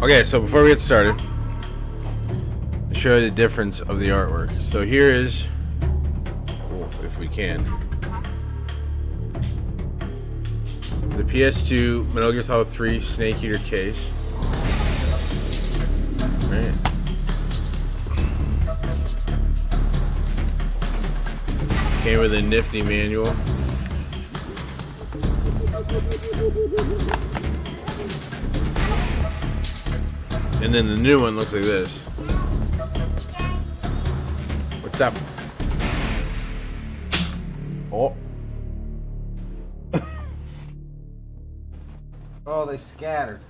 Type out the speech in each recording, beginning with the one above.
Okay, so before we get started, I'll show you the difference of the artwork. So here is, if we can, the PS2 Metal Gear Solid 3 Snake Eater case. Right. Came with a nifty manual. And then the new one looks like this. What's up? Oh. Oh, they scattered.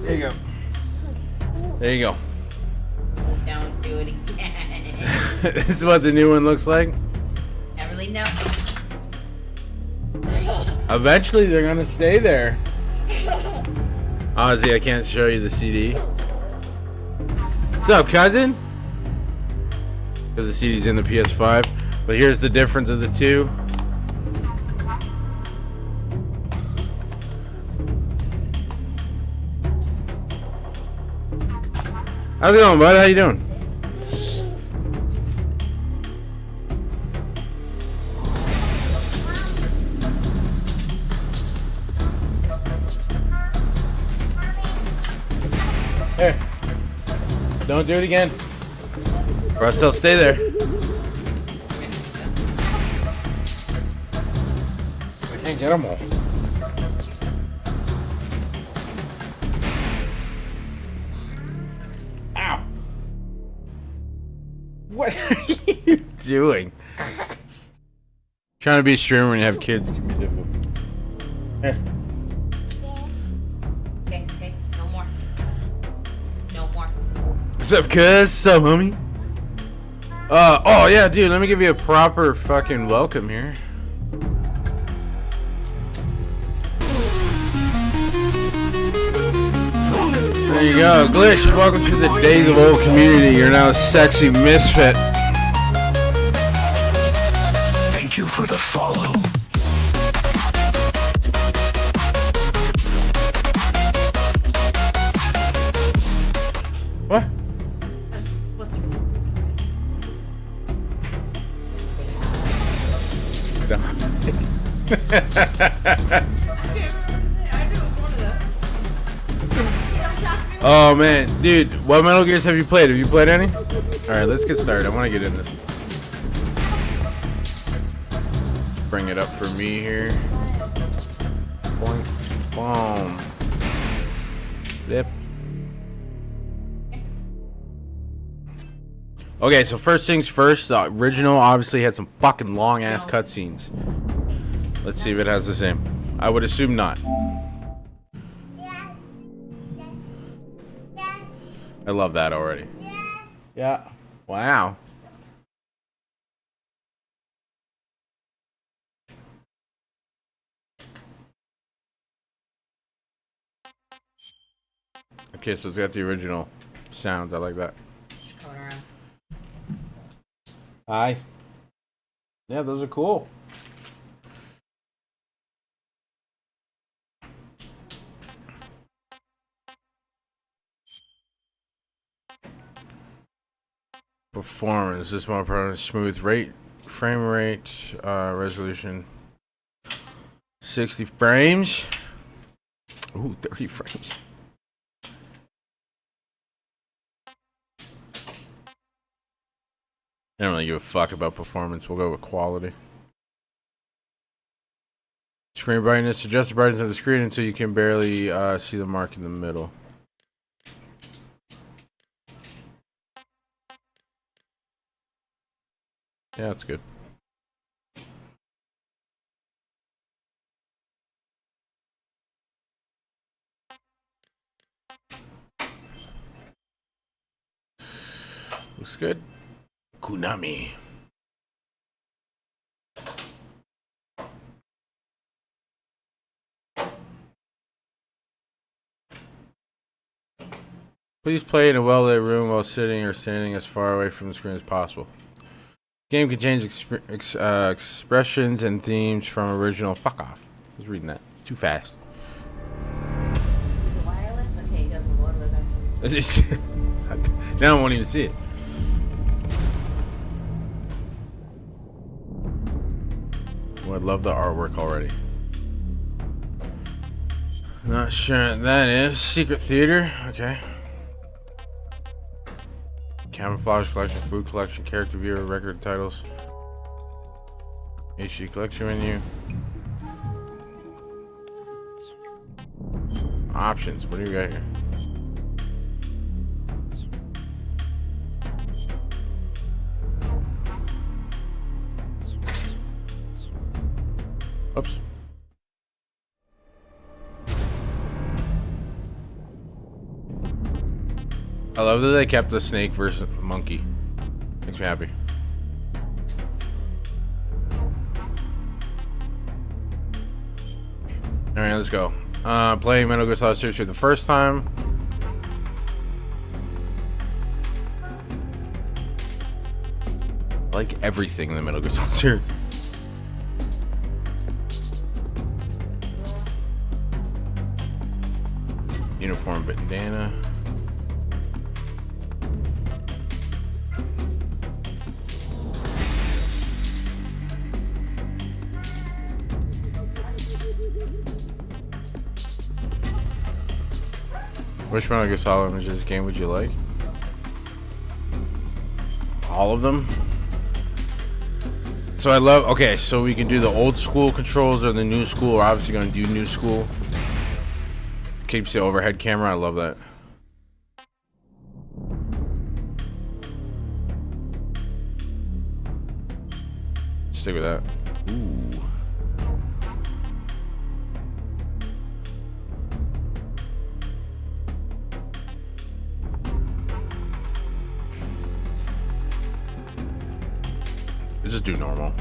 There you go. There you go. Don't do it again. This is what the new one looks like. I really know. Eventually, they're gonna stay there. Ozzy, I can't show you the CD. What's up, cousin? Because the CD's in the PS5. But here's the difference of the two. How's it going, bud? How you doing? Here. Don't do it again. Or else they'll stay there. I can't get them all. Ow. What are you doing? Trying to be a streamer when you have kids can be difficult. Here. Okay, no more. No more. What's up, cuz? What's up, homie? Oh yeah, dude, let me give you a proper fucking welcome here. There you go. Glitch, welcome to the Days of Old community. You're now a sexy misfit. Thank you for the follow. What? What's Oh man, dude, what Metal Gears have you played? Have you played any? Alright, let's get started. I want to get in this. Bring it up for me here. Boink. Boom. Flip. Okay, so first things first, the original obviously had some fucking long ass cutscenes. Let's see if it has the same. I would assume not. I love that already. Yeah. Wow. Okay, so it's got the original sounds. I like that. going around? Hi. Yeah, those are cool. Performance. This more problem. Smooth rate, frame rate, resolution. 60 frames. Ooh, 30 frames. I don't really give a fuck about performance. We'll go with quality. Screen brightness. Adjust the brightness of the screen until you can barely see the mark in the middle. Yeah, that's good. Looks good. Konami. Please play in a well-lit room while sitting or standing as far away from the screen as possible. Game contains expressions and themes from original. Fuck off. I was reading that too fast. Wireless? Okay, you got the water back. Now I won't even see it. Oh, I love the artwork already. Not sure what that is. Secret theater. Okay. Camouflage collection, food collection, character viewer, record titles. HD collection menu. Options. What do you got here? Oops. I love that they kept the snake versus monkey. Makes me happy. Alright, let's go. Playing Metal Gear Solid series for the first time. I like everything in the Metal Gear Solid series. Uniform bandana. Which Metal Gear Solid images this game would you like? All of them. So I love. Okay, so we can do the old school controls or the new school. We're obviously going to do new school. Keeps the overhead camera. I love that. Stick with that. Ooh. Let's just do normal.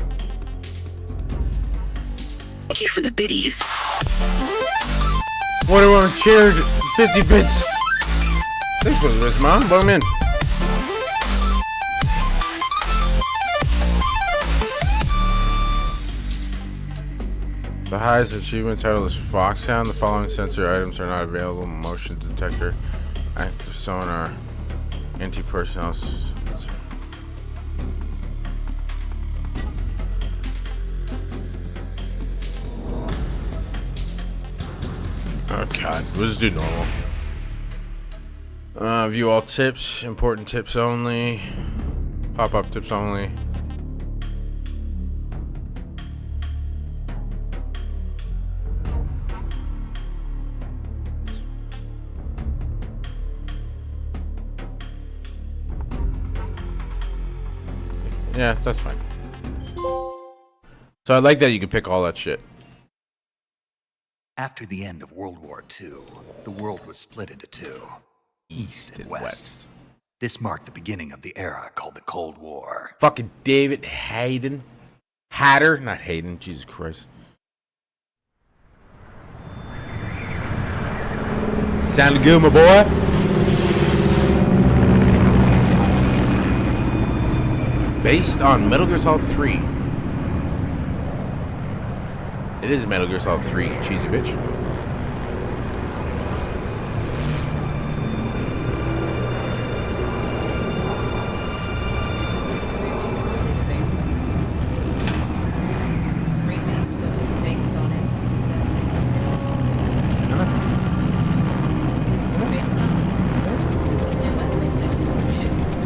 Thank you for the biddies. What do I want to share? 50 bits. Thanks for the bits, Mom. Boom in. The highest achievement title is Foxhound. The following sensor items are not available. Motion detector, active sonar, anti-personnel sensor. Oh god, we'll just do normal. View all tips, important tips only, pop-up tips only. Yeah, that's fine. So I like that you can pick all that shit. After the end of World War II, the world was split into two, East and West. This marked the beginning of the era called the Cold War. Fucking David Hayden. Hatter, not Hayden, Jesus Christ. Sounded good, my boy. Based on Metal Gear Solid 3. It is Metal Gear Solid 3, cheesy bitch.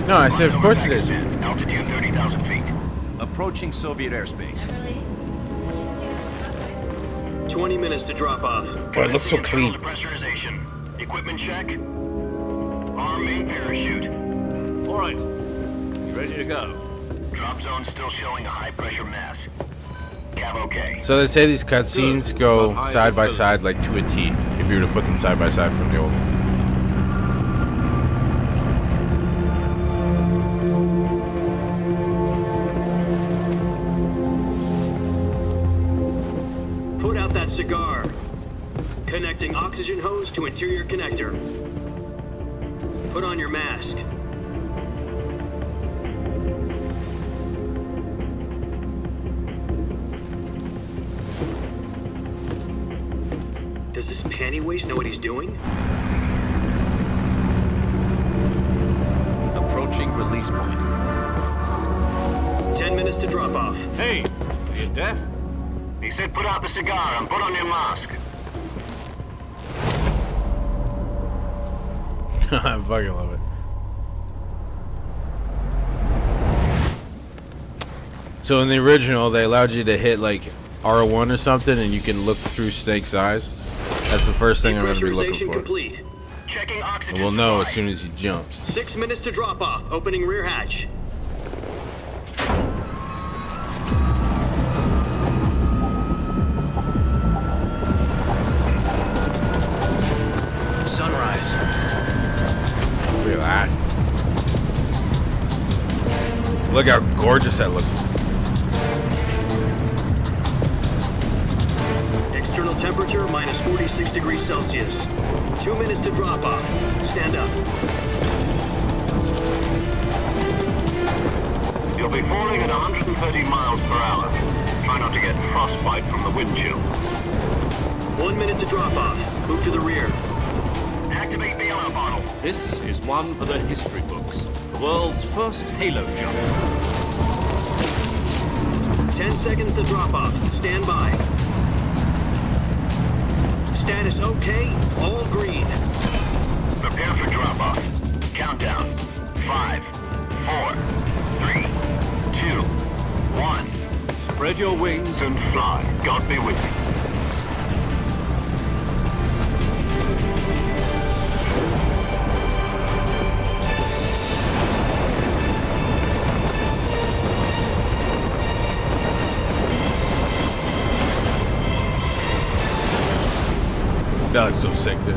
No, I said of course it is. Altitude 30,000 feet. Approaching Soviet airspace. 20 minutes to drop off. Oh, it looks so clean. Pressurization. Equipment check. Arm main parachute. All right. You ready to go? Drop zone still showing a high pressure mass. Cav okay. So they say these cutscenes go side by side like to a T. If you were to put them side by side from the old. Put out that cigar. Connecting oxygen hose to interior connector. Put on your mask. Does this panty waste know what he's doing? Approaching release point. 10 minutes to drop off. Hey, are you deaf? He said put out the cigar and put on your mask. I fucking love it. So in the original, they allowed you to hit like R1 or something, and you can look through Snake's eyes. That's the first thing I'm going to be looking Depressurization for. complete. Checking oxygen And we'll know as supply. soon as he jumps. 6 minutes to drop off. Opening rear hatch. Sunrise. Look at that. Look how gorgeous that looks. External temperature minus 46 degrees Celsius. 2 minutes to drop off. Stand up. You'll be falling at 130 miles per hour. Try not to get frostbite from the wind chill. 1 minute to drop off. Move to the rear. Activate the alarm bottle. This is one for the history books. The world's first halo jump. 10 seconds to drop off. Stand by. Status okay. All green. Prepare for drop-off. Countdown. 5, 4, 3, 2, 1. Spread your wings And fly. God be with you. That looks so sick, dude.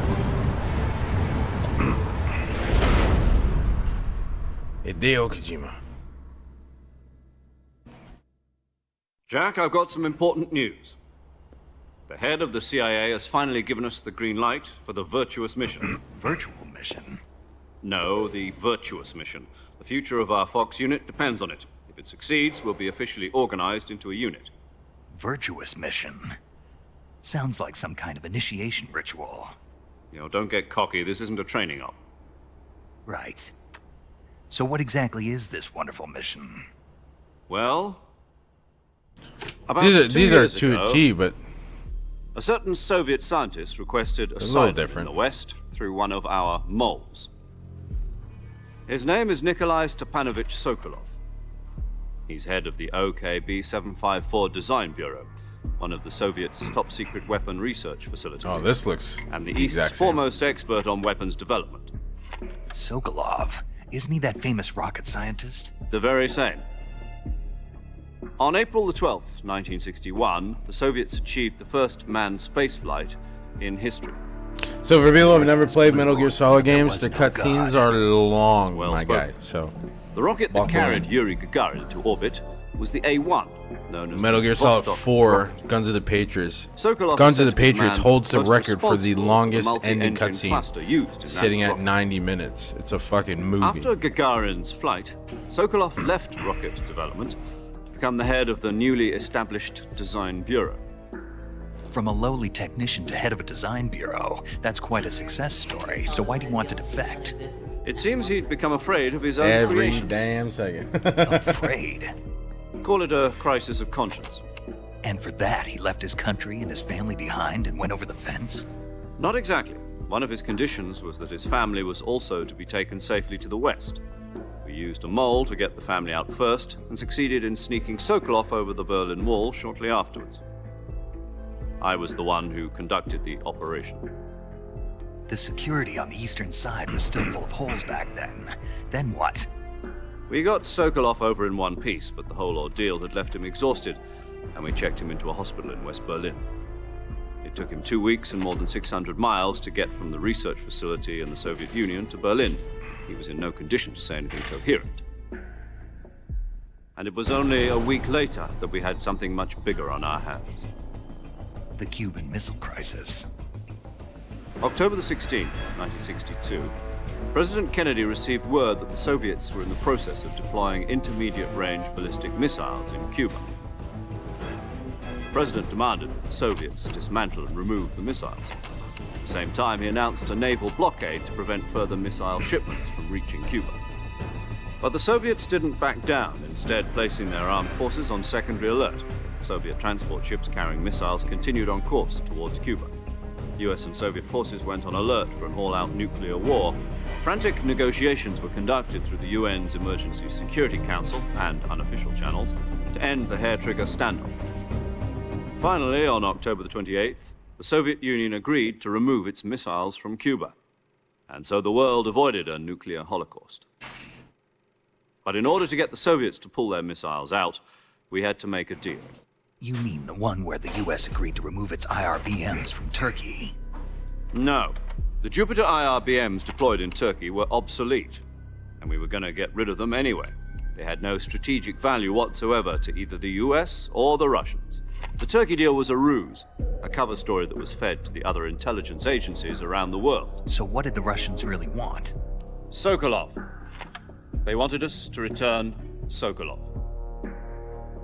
Hideo Kojima. Jack, I've got some important news. The head of the CIA has finally given us the green light for the virtuous mission. Virtual mission? No, the virtuous mission. The future of our Fox unit depends on it. If it succeeds, we'll be officially organized into a unit. Virtuous mission? Sounds like some kind of initiation ritual. You know, don't get cocky. This isn't a training op. Right. So what exactly is this wonderful mission? Well, about These are years to ago, a T, but a certain Soviet scientist requested little asylum different. in the West through one of our moles. His name is Nikolai Stepanovich Sokolov. He's head of the OKB 754 Design Bureau, one of the Soviets' top-secret weapon research facilities. oh, this looks and the the East's exact same. foremost expert on weapons development. Sokolov. Isn't he that famous rocket scientist? The very same. On April the 12th, 1961, the Soviets achieved the first manned spaceflight in history. So for people who have never played Metal Gear Solid But there games, was the no cutscenes God. are long, Well my spoken. guy. So The rocket that Buckle carried in. Yuri Gagarin to orbit was the A-1, known as Metal the Gear Solid Vostok 4, rocket. Guns of the Patriots. Sokolov Guns is of the said to be the Patriots man holds the most record for the responsible longest for the ending multi-engine cluster cutscene, used in sitting that at rocket. 90 minutes. It's a fucking movie. After Gagarin's flight, Sokolov left rocket development to become the head of the newly established Design Bureau. From a lowly technician to head of a design bureau, that's quite a success story. So why do you want to defect? It seems he'd become afraid of his own Every creations. damn second. Afraid. Call it a crisis of conscience. And for that, he left his country and his family behind and went over the fence? Not exactly. One of his conditions was that his family was also to be taken safely to the west. We used a mole to get the family out first and succeeded in sneaking Sokolov over the Berlin Wall shortly afterwards. I was the one who conducted the operation. The security on the eastern side was still full of holes back then. Then what? We got Sokolov over in one piece, but the whole ordeal had left him exhausted, and we checked him into a hospital in West Berlin. It took him 2 weeks and more than 600 miles to get from the research facility in the Soviet Union to Berlin. He was in no condition to say anything coherent. And it was only a week later that we had something much bigger on our hands. The Cuban Missile Crisis. October the 16th, 1962, President Kennedy received word that the Soviets were in the process of deploying intermediate-range ballistic missiles in Cuba. President demanded that the Soviets dismantle and remove the missiles. At the same time, he announced a naval blockade to prevent further missile shipments from reaching Cuba. But the Soviets didn't back down, instead placing their armed forces on secondary alert. Soviet transport ships carrying missiles continued on course towards Cuba. US and Soviet forces went on alert for an all-out nuclear war. Frantic negotiations were conducted through the UN's Emergency Security Council and unofficial channels to end the hair-trigger standoff. Finally, on October the 28th, the Soviet Union agreed to remove its missiles from Cuba. And so the world avoided a nuclear holocaust. But in order to get the Soviets to pull their missiles out, we had to make a deal. You mean the one where the US agreed to remove its IRBMs from Turkey? No. The Jupiter IRBMs deployed in Turkey were obsolete, and we were going to get rid of them anyway. They had no strategic value whatsoever to either the US or the Russians. The Turkey deal was a ruse, a cover story that was fed to the other intelligence agencies around the world. So what did the Russians really want? Sokolov. They wanted us to return Sokolov.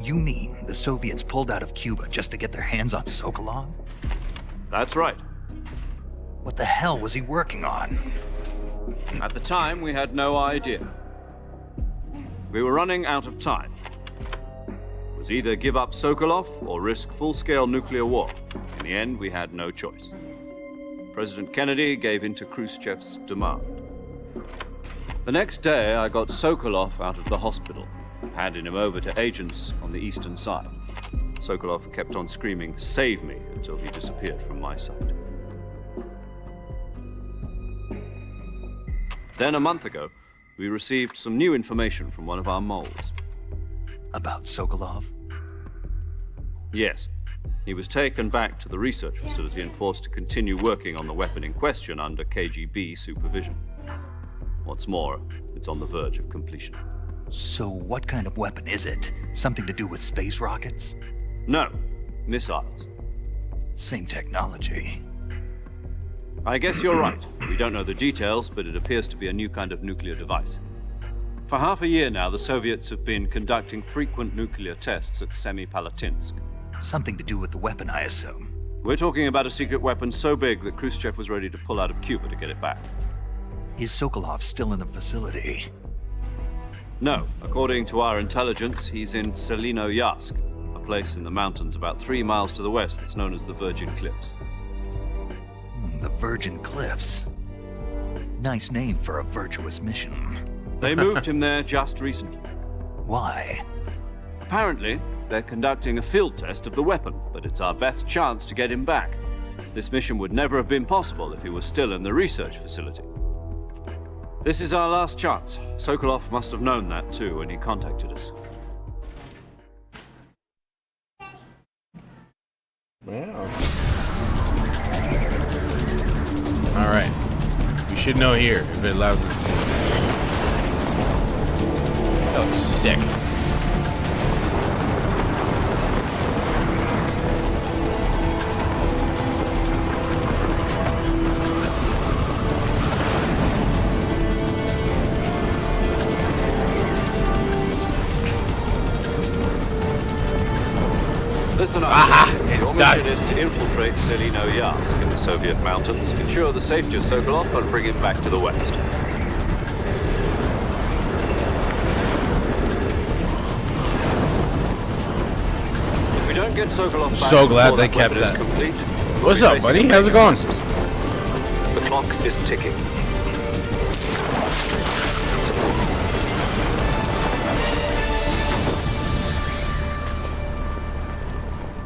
You mean the Soviets pulled out of Cuba just to get their hands on Sokolov? That's right. What the hell was he working on? At the time, we had no idea. We were running out of time. It was either give up Sokolov or risk full-scale nuclear war. In the end, we had no choice. President Kennedy gave in to Khrushchev's demand. The next day, I got Sokolov out of the hospital, handing him over to agents on the eastern side. Sokolov kept on screaming, "Save me," until he disappeared from my sight. Then a month ago, we received some new information from one of our moles. About Sokolov? Yes. He was taken back to the research facility and forced to continue working on the weapon in question under KGB supervision. What's more, it's on the verge of completion. So what kind of weapon is it? Something to do with space rockets? No, missiles. Same technology. I guess you're right. We don't know the details, but it appears to be a new kind of nuclear device. For half a year now, the Soviets have been conducting frequent nuclear tests at Semipalatinsk. Something to do with the weapon, I assume. We're talking about a secret weapon so big that Khrushchev was ready to pull out of Cuba to get it back. Is Sokolov still in the facility? No. According to our intelligence, he's in Selinoyarsk, a place in the mountains about 3 miles to the west that's known as the Virgin Cliffs. The Virgin Cliffs. Nice name for a virtuous mission. They moved him there just recently. Why? Apparently, they're conducting a field test of the weapon, but it's our best chance to get him back. This mission would never have been possible if he was still in the research facility. This is our last chance. Sokolov must have known that too when he contacted us. Wow. Alright. We should know here if it allows us to. That looks sick. Listen up. Your mission is to infiltrate Selinoyarsk in the Soviet mountains, ensure the safety of Sokolov, and bring him back to the west. If we don't get Sokolov back, So glad they before kept weapon is that. complete, we'll What's be up, facing buddy? a How's it major going? crisis. The clock is ticking.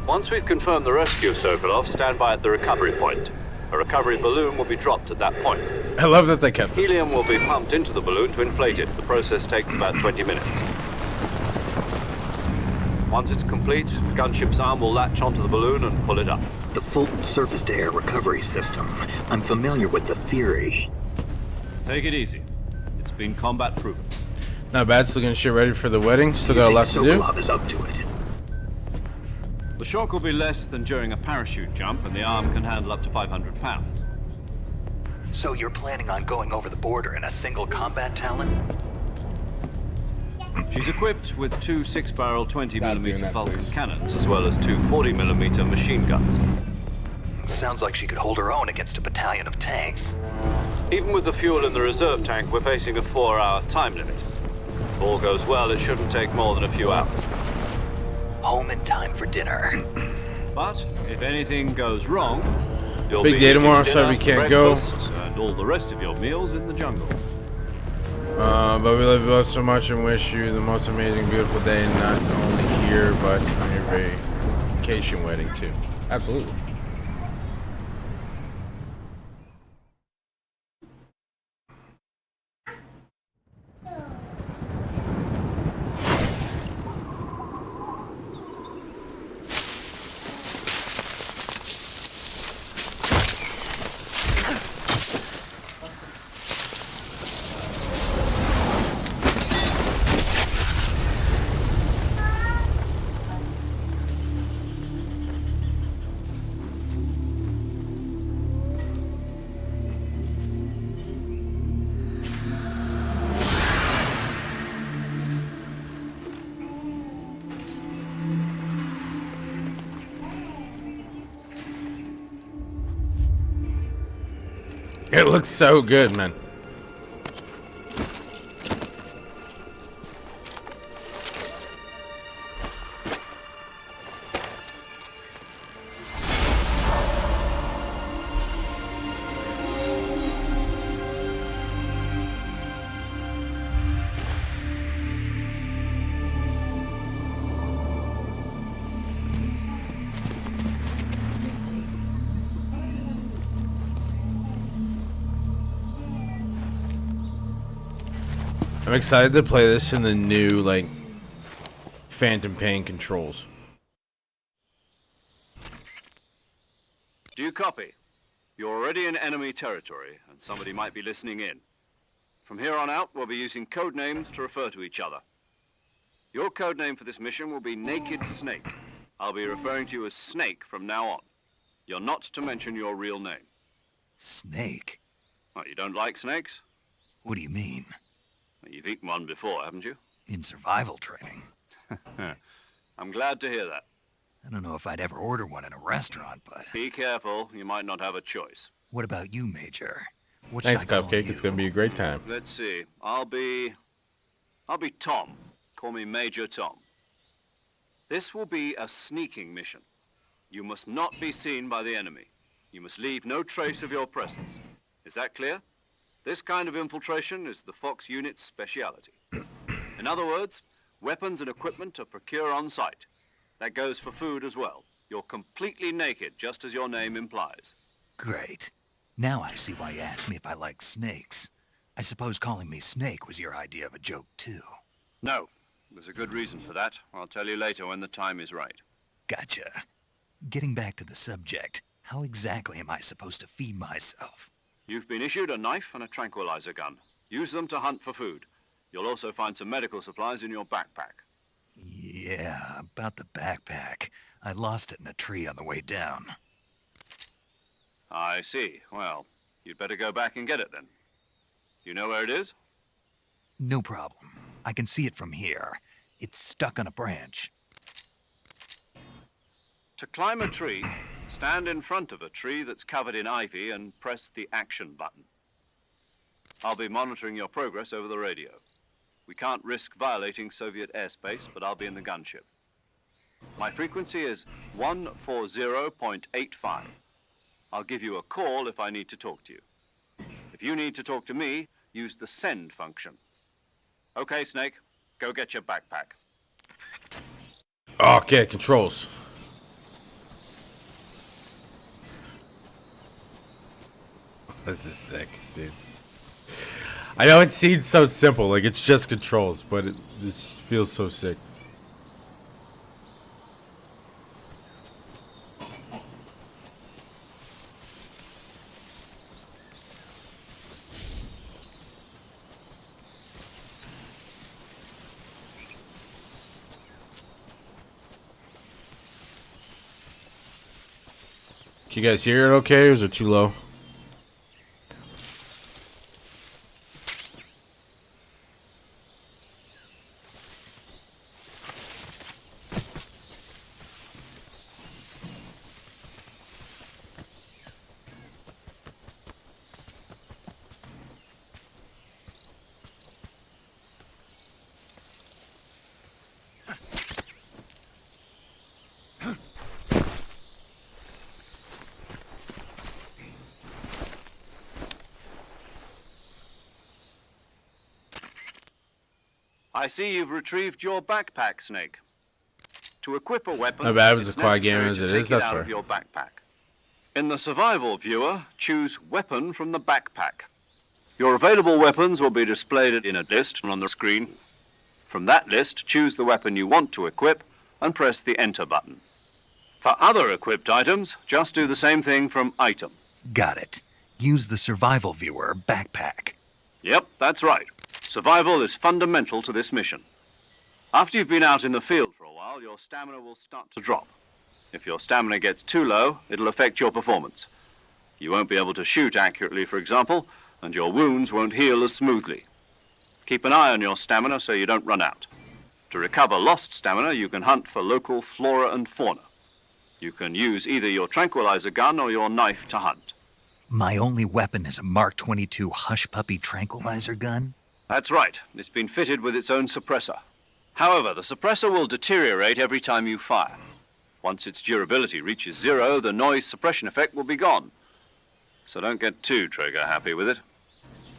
Once we've confirmed the rescue of Sokolov, stand by at the recovery point. A recovery balloon will be dropped at that point. I love that they kept this. Helium will be pumped into the balloon to inflate it. The process takes about 20 minutes. Once it's complete, the gunship's arm will latch onto the balloon and pull it up. The Fulton surface-to-air recovery system. I'm familiar with the theory. Take it easy. It's been combat proven. Not bad. Still getting shit ready for the wedding. Still got a lot to do. Sokolov is up to it? The shock will be less than during a parachute jump, and the arm can handle up to 500 pounds. So you're planning on going over the border in a single combat Talon? She's equipped with two 6-barrel 20mm that, Vulcan please. cannons, as well as two 40mm machine guns. Sounds like she could hold her own against a battalion of tanks. Even with the fuel in the reserve tank, we're facing a 4-hour time limit. If all goes well, it shouldn't take more than a few hours. Home in time for dinner. But if anything goes wrong, you'll Big be day eating tomorrow, dinner, so we can't go. breakfast, and all the rest of your meals in the jungle. But we love you both so much and wish you the most amazing, beautiful day, not only here, but on your vacation wedding, too. Absolutely. It looks so good, man. I'm excited to play this in the new, like, Phantom Pain controls. Do you copy? You're already in enemy territory, and somebody might be listening in. From here on out, we'll be using code names to refer to each other. Your code name for this mission will be Naked Snake. I'll be referring to you as Snake from now on. You're not to mention your real name. Snake? What, you don't like snakes? What do you mean? Well, you've eaten one before, haven't you? In survival training? I'm glad to hear that. I don't know if I'd ever order one in a restaurant, but... Be careful, you might not have a choice. What about you, Major? What should Thanks, I call Cupcake. you? It's gonna be a great time. Let's see. I'll be Tom. Call me Major Tom. This will be a sneaking mission. You must not be seen by the enemy. You must leave no trace of your presence. Is that clear? This kind of infiltration is the Fox unit's speciality. In other words, weapons and equipment are procured on site. That goes for food as well. You're completely naked, just as your name implies. Great. Now I see why you asked me if I like snakes. I suppose calling me Snake was your idea of a joke, too. No, there's a good reason for that. I'll tell you later when the time is right. Gotcha. Getting back to the subject, how exactly am I supposed to feed myself? You've been issued a knife and a tranquilizer gun. Use them to hunt for food. You'll also find some medical supplies in your backpack. Yeah, about the backpack. I lost it in a tree on the way down. I see. Well, you'd better go back and get it then. You know where it is? No problem. I can see it from here. It's stuck on a branch. To climb a tree, stand in front of a tree that's covered in ivy and press the action button. I'll be monitoring your progress over the radio. We can't risk violating Soviet airspace, but I'll be in the gunship. My frequency is 140.85. I'll give you a call if I need to talk to you. If you need to talk to me, use the send function. Okay, Snake, go get your backpack. Okay, controls. This is sick, dude. I know it seems so simple, like it's just controls, but this feels so sick. Can you guys hear it okay, or is it too low? I see you've retrieved your backpack, Snake. To equip a weapon, Not bad, it was it's a quiet game necessary as to it take is, it that's out fair. of your backpack. In the survival viewer, choose weapon from the backpack. Your available weapons will be displayed in a list on the screen. From that list, choose the weapon you want to equip and press the enter button. For other equipped items, just do the same thing from item. Got it. Use the survival viewer backpack. Yep, that's right. Survival is fundamental to this mission. After you've been out in the field for a while, your stamina will start to drop. If your stamina gets too low, it'll affect your performance. You won't be able to shoot accurately, for example, and your wounds won't heal as smoothly. Keep an eye on your stamina so you don't run out. To recover lost stamina, you can hunt for local flora and fauna. You can use either your tranquilizer gun or your knife to hunt. My only weapon is a Mark 22 Hush Puppy tranquilizer gun? That's right. It's been fitted with its own suppressor. However, the suppressor will deteriorate every time you fire. Once its durability reaches 0, the noise suppression effect will be gone. So don't get too trigger happy with it.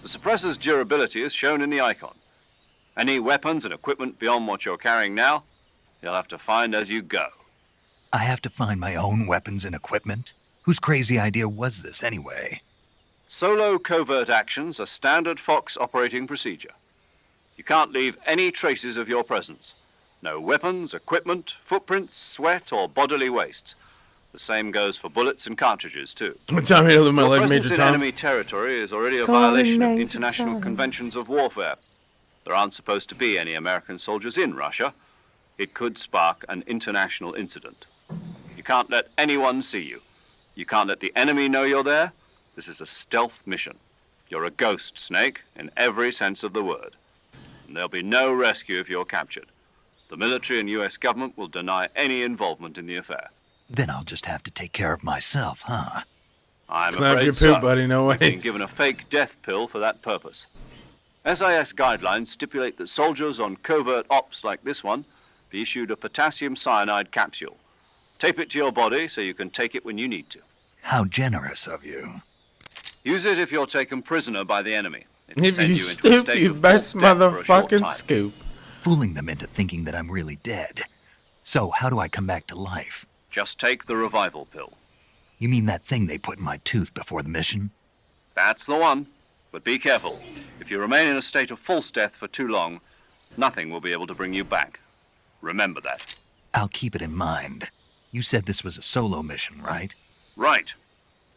The suppressor's durability is shown in the icon. Any weapons and equipment beyond what you're carrying now, you'll have to find as you go. I have to find my own weapons and equipment? Whose crazy idea was this anyway? Solo covert actions are standard Fox operating procedure. You can't leave any traces of your presence. No weapons, equipment, footprints, sweat, or bodily waste. The same goes for bullets and cartridges, too. What time you my Your leg, presence Major in Tom? enemy territory is already a Call me violation of Major international Tom. conventions of warfare. There aren't supposed to be any American soldiers in Russia. It could spark an international incident. You can't let anyone see you. You can't let the enemy know you're there. This is a stealth mission. You're a ghost, Snake, in every sense of the word. And there'll be no rescue if you're captured. The military and U.S. government will deny any involvement in the affair. Then I'll just have to take care of myself, huh? I'm Clap afraid your so. poop, buddy, no You've been ways. given a fake death pill for that purpose. SIS guidelines stipulate that soldiers on covert ops like this one be issued a potassium cyanide capsule. Tape it to your body so you can take it when you need to. How generous of you. Use it if you're taken prisoner by the enemy. It will If send you you into a stoop, state you of best false death for a short motherfucking time. scoop. Fooling them into thinking that I'm really dead. So, how do I come back to life? Just take the revival pill. You mean that thing they put in my tooth before the mission? That's the one. But be careful. If you remain in a state of false death for too long, nothing will be able to bring you back. Remember that. I'll keep it in mind. You said this was a solo mission, right? Right.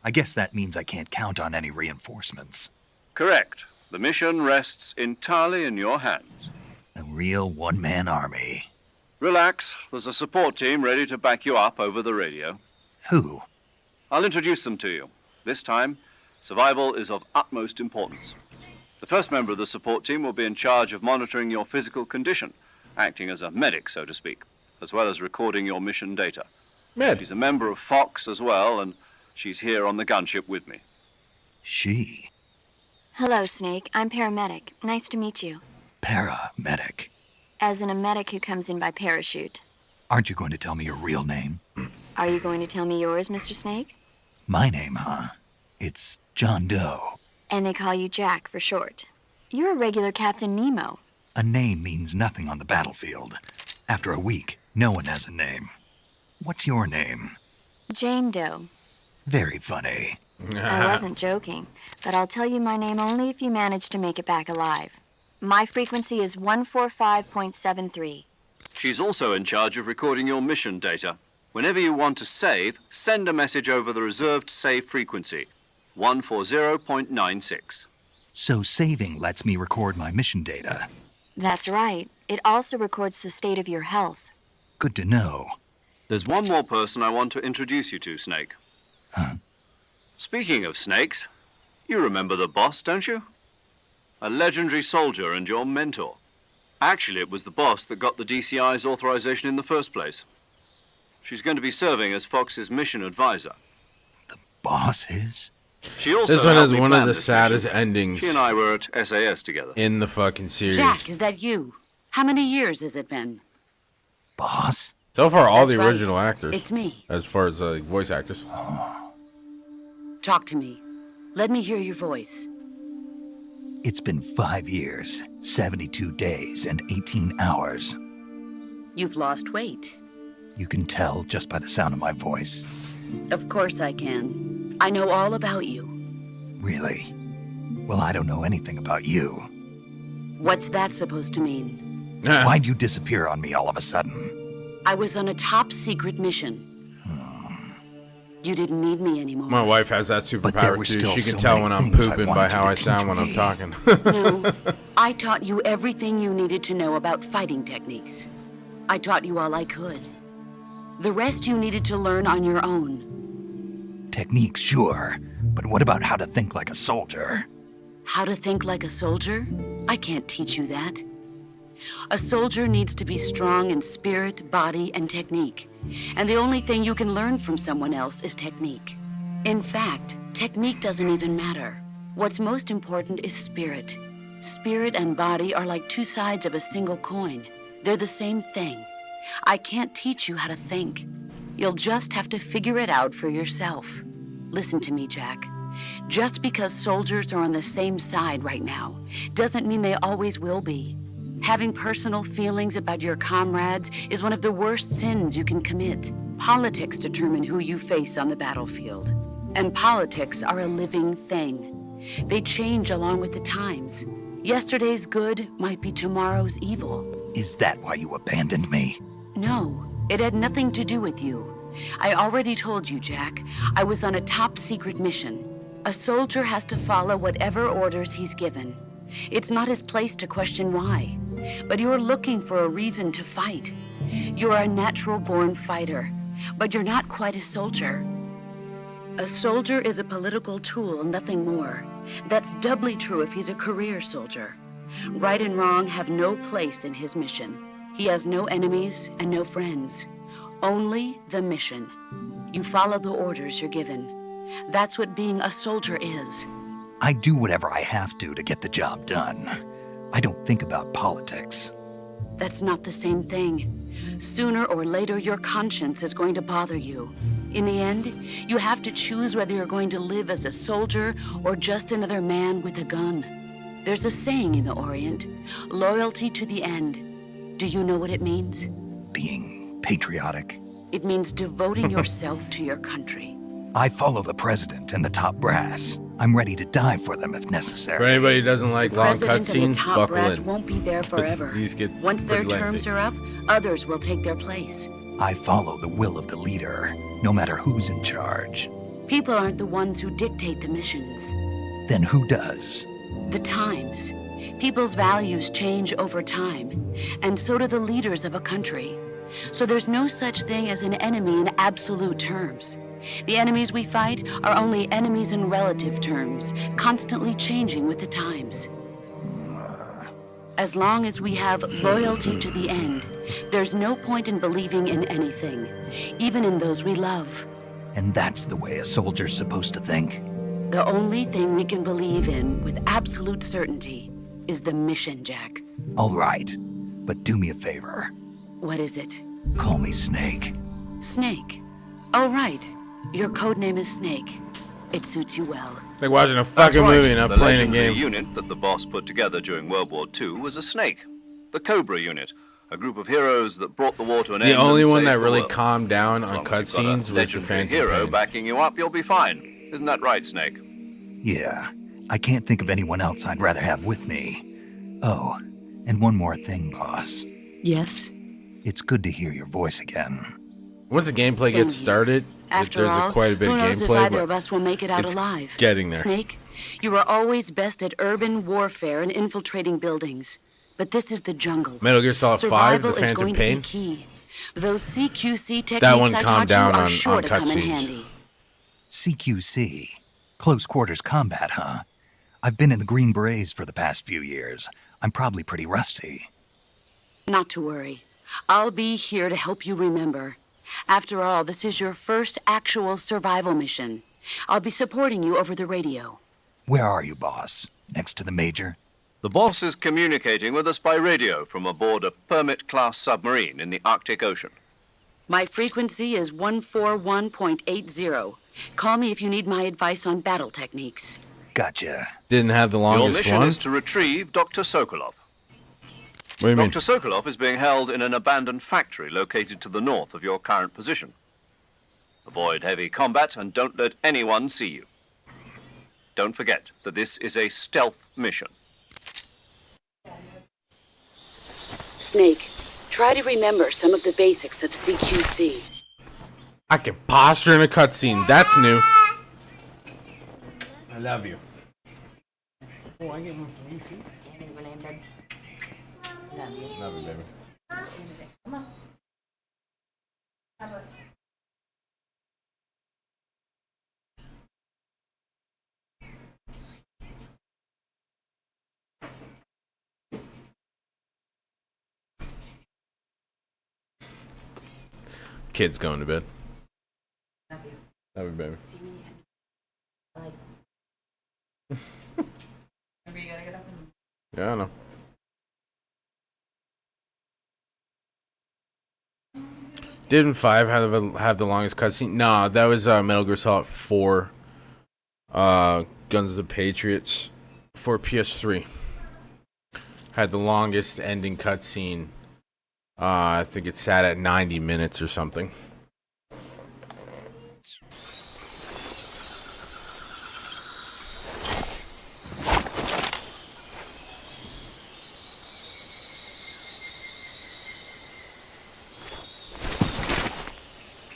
I guess that means I can't count on any reinforcements. Correct. The mission rests entirely in your hands. A real one-man army. Relax. There's a support team ready to back you up over the radio. Who? I'll introduce them to you. This time, survival is of utmost importance. The first member of the support team will be in charge of monitoring your physical condition, acting as a medic, so to speak, as well as recording your mission data. Med. She's a member of Fox as well, and she's here on the gunship with me. She. Hello, Snake. I'm paramedic. Nice to meet you. Paramedic. As in a medic who comes in by parachute. Aren't you going to tell me your real name? Are you going to tell me yours, Mr. Snake? My name, huh? It's John Doe. And they call you Jack for short. You're a regular Captain Nemo. A name means nothing on the battlefield. After a week, no one has a name. What's your name? Jane Doe. Very funny. I wasn't joking, but I'll tell you my name only if you manage to make it back alive. My frequency is 145.73. She's also in charge of recording your mission data. Whenever you want to save, send a message over the reserved save frequency, 140.96. So saving lets me record my mission data. That's right. It also records the state of your health. Good to know. There's one more person I want to introduce you to, Snake. Huh? Speaking of snakes, you remember the boss, don't you? A legendary soldier and your mentor. Actually, it was the boss that got the DCI's authorization in the first place. She's going to be serving as Fox's mission advisor. Boss is? She also This one helped is me one of plan the this saddest mission. endings She and I were at SAS together. in the fucking series. Jack, is that you? How many years has it been? Boss? So far, all That's the right. original actors. It's me. As far as voice actors. Talk to me. Let me hear your voice. It's been 5 years, 72 days, and 18 hours. You've lost weight. You can tell just by the sound of my voice. Of course I can. I know all about you. Really? Well, I don't know anything about you. What's that supposed to mean? Why'd you disappear on me all of a sudden? I was on a top secret mission. You didn't need me anymore. My wife has that But there superpower were too. still She can so tell many when I'm things I pooping by wanted how you I to sound teach when I'm me. talking. No, I taught you everything you needed to know about fighting techniques. I taught you all I could. The rest you needed to learn on your own. Techniques, sure. But what about how to think like a soldier? How to think like a soldier? I can't teach you that. A soldier needs to be strong in spirit, body, and technique. And the only thing you can learn from someone else is technique. In fact, technique doesn't even matter. What's most important is spirit. Spirit and body are like two sides of a single coin. They're the same thing. I can't teach you how to think. You'll just have to figure it out for yourself. Listen to me, Jack. Just because soldiers are on the same side right now doesn't mean they always will be. Having personal feelings about your comrades is one of the worst sins you can commit. Politics determine who you face on the battlefield. And politics are a living thing. They change along with the times. Yesterday's good might be tomorrow's evil. Is that why you abandoned me? No, it had nothing to do with you. I already told you, Jack. I was on a top secret mission. A soldier has to follow whatever orders he's given. It's not his place to question why. But you're looking for a reason to fight. You're a natural-born fighter, but you're not quite a soldier. A soldier is a political tool, nothing more. That's doubly true if he's a career soldier. Right and wrong have no place in his mission. He has no enemies and no friends. Only the mission. You follow the orders you're given. That's what being a soldier is. I do whatever I have to get the job done. I don't think about politics. That's not the same thing. Sooner or later, your conscience is going to bother you. In the end, you have to choose whether you're going to live as a soldier or just another man with a gun. There's a saying in the Orient, loyalty to the end. Do you know what it means? Being patriotic. It means devoting yourself to your country. I follow the president and the top brass. I'm ready to die for them if For necessary. anybody who doesn't like The long president and the cutscenes, top buckle brass in. won't be there 'Cause forever. these get Once their pretty terms lengthy. are up, others will take their place. I follow the will of the leader, no matter who's in charge. People aren't the ones who dictate the missions. Then who does? The times. People's values change over time, and so do the leaders of a country. So there's no such thing as an enemy in absolute terms. The enemies we fight are only enemies in relative terms, constantly changing with the times. As long as we have loyalty to the end, there's no point in believing in anything, even in those we love. And that's the way a soldier's supposed to think. The only thing we can believe in with absolute certainty is the mission, Jack. All right, but do me a favor. What is it? Call me Snake. Snake. Oh, right. Your code name is Snake. It suits you well. Like watching a That's fucking right. movie and not The playing a legendary game. unit that the boss put together during World War II was a snake. The Cobra unit. A group of heroes that brought the war to an end. The only and one saved that the really world. calmed down As on long as you've got a cutscenes was the legendary Phantom hero Pain. backing you up, you'll be fine. Isn't that right, Snake? Yeah, I can't think of anyone else I'd rather have with me. Oh, and one more thing, boss. Yes? It's good to hear your voice again. Once the gameplay Same gets here. started, After there's all, quite a bit who of knows if gameplay, either of but us will make it out it's alive? getting there. Snake, you are always best at urban warfare and infiltrating buildings. But this is the jungle. Metal Gear Solid 5, Survival The is Phantom going Pain. to be key. Those CQC techniques That one I calmed taught you down are on sure to come in cutscenes. handy. CQC. Close quarters combat, huh? I've been in the Green Berets for the past few years. I'm probably pretty rusty. Not to worry. I'll be here to help you remember. After all, this is your first actual survival mission. I'll be supporting you over the radio. Where are you, boss? Next to the Major? The boss is communicating with us by radio from aboard a Permit-class submarine in the Arctic Ocean. My frequency is 141.80. Call me if you need my advice on battle techniques. Gotcha. Didn't have the Your longest mission one. is to retrieve Dr. Sokolov. What do you mean? Dr. Sokolov is being held in an abandoned factory located to the north of your current position. Avoid heavy combat and don't let anyone see you. Don't forget that this is a stealth mission. Snake, try to remember some of the basics of CQC. I can posture in a cutscene. That's new. I love you. Oh, I get one from you too. Love you, baby. Come on. Kid's going to bed. Love you. Love you, baby. Like. Remember, you gotta get up and. Yeah, I know. Didn't 5 have the longest cutscene? Nah, that was Metal Gear Solid 4. Guns of the Patriots for PS3. Had the longest ending cutscene. I think it sat at 90 minutes or something.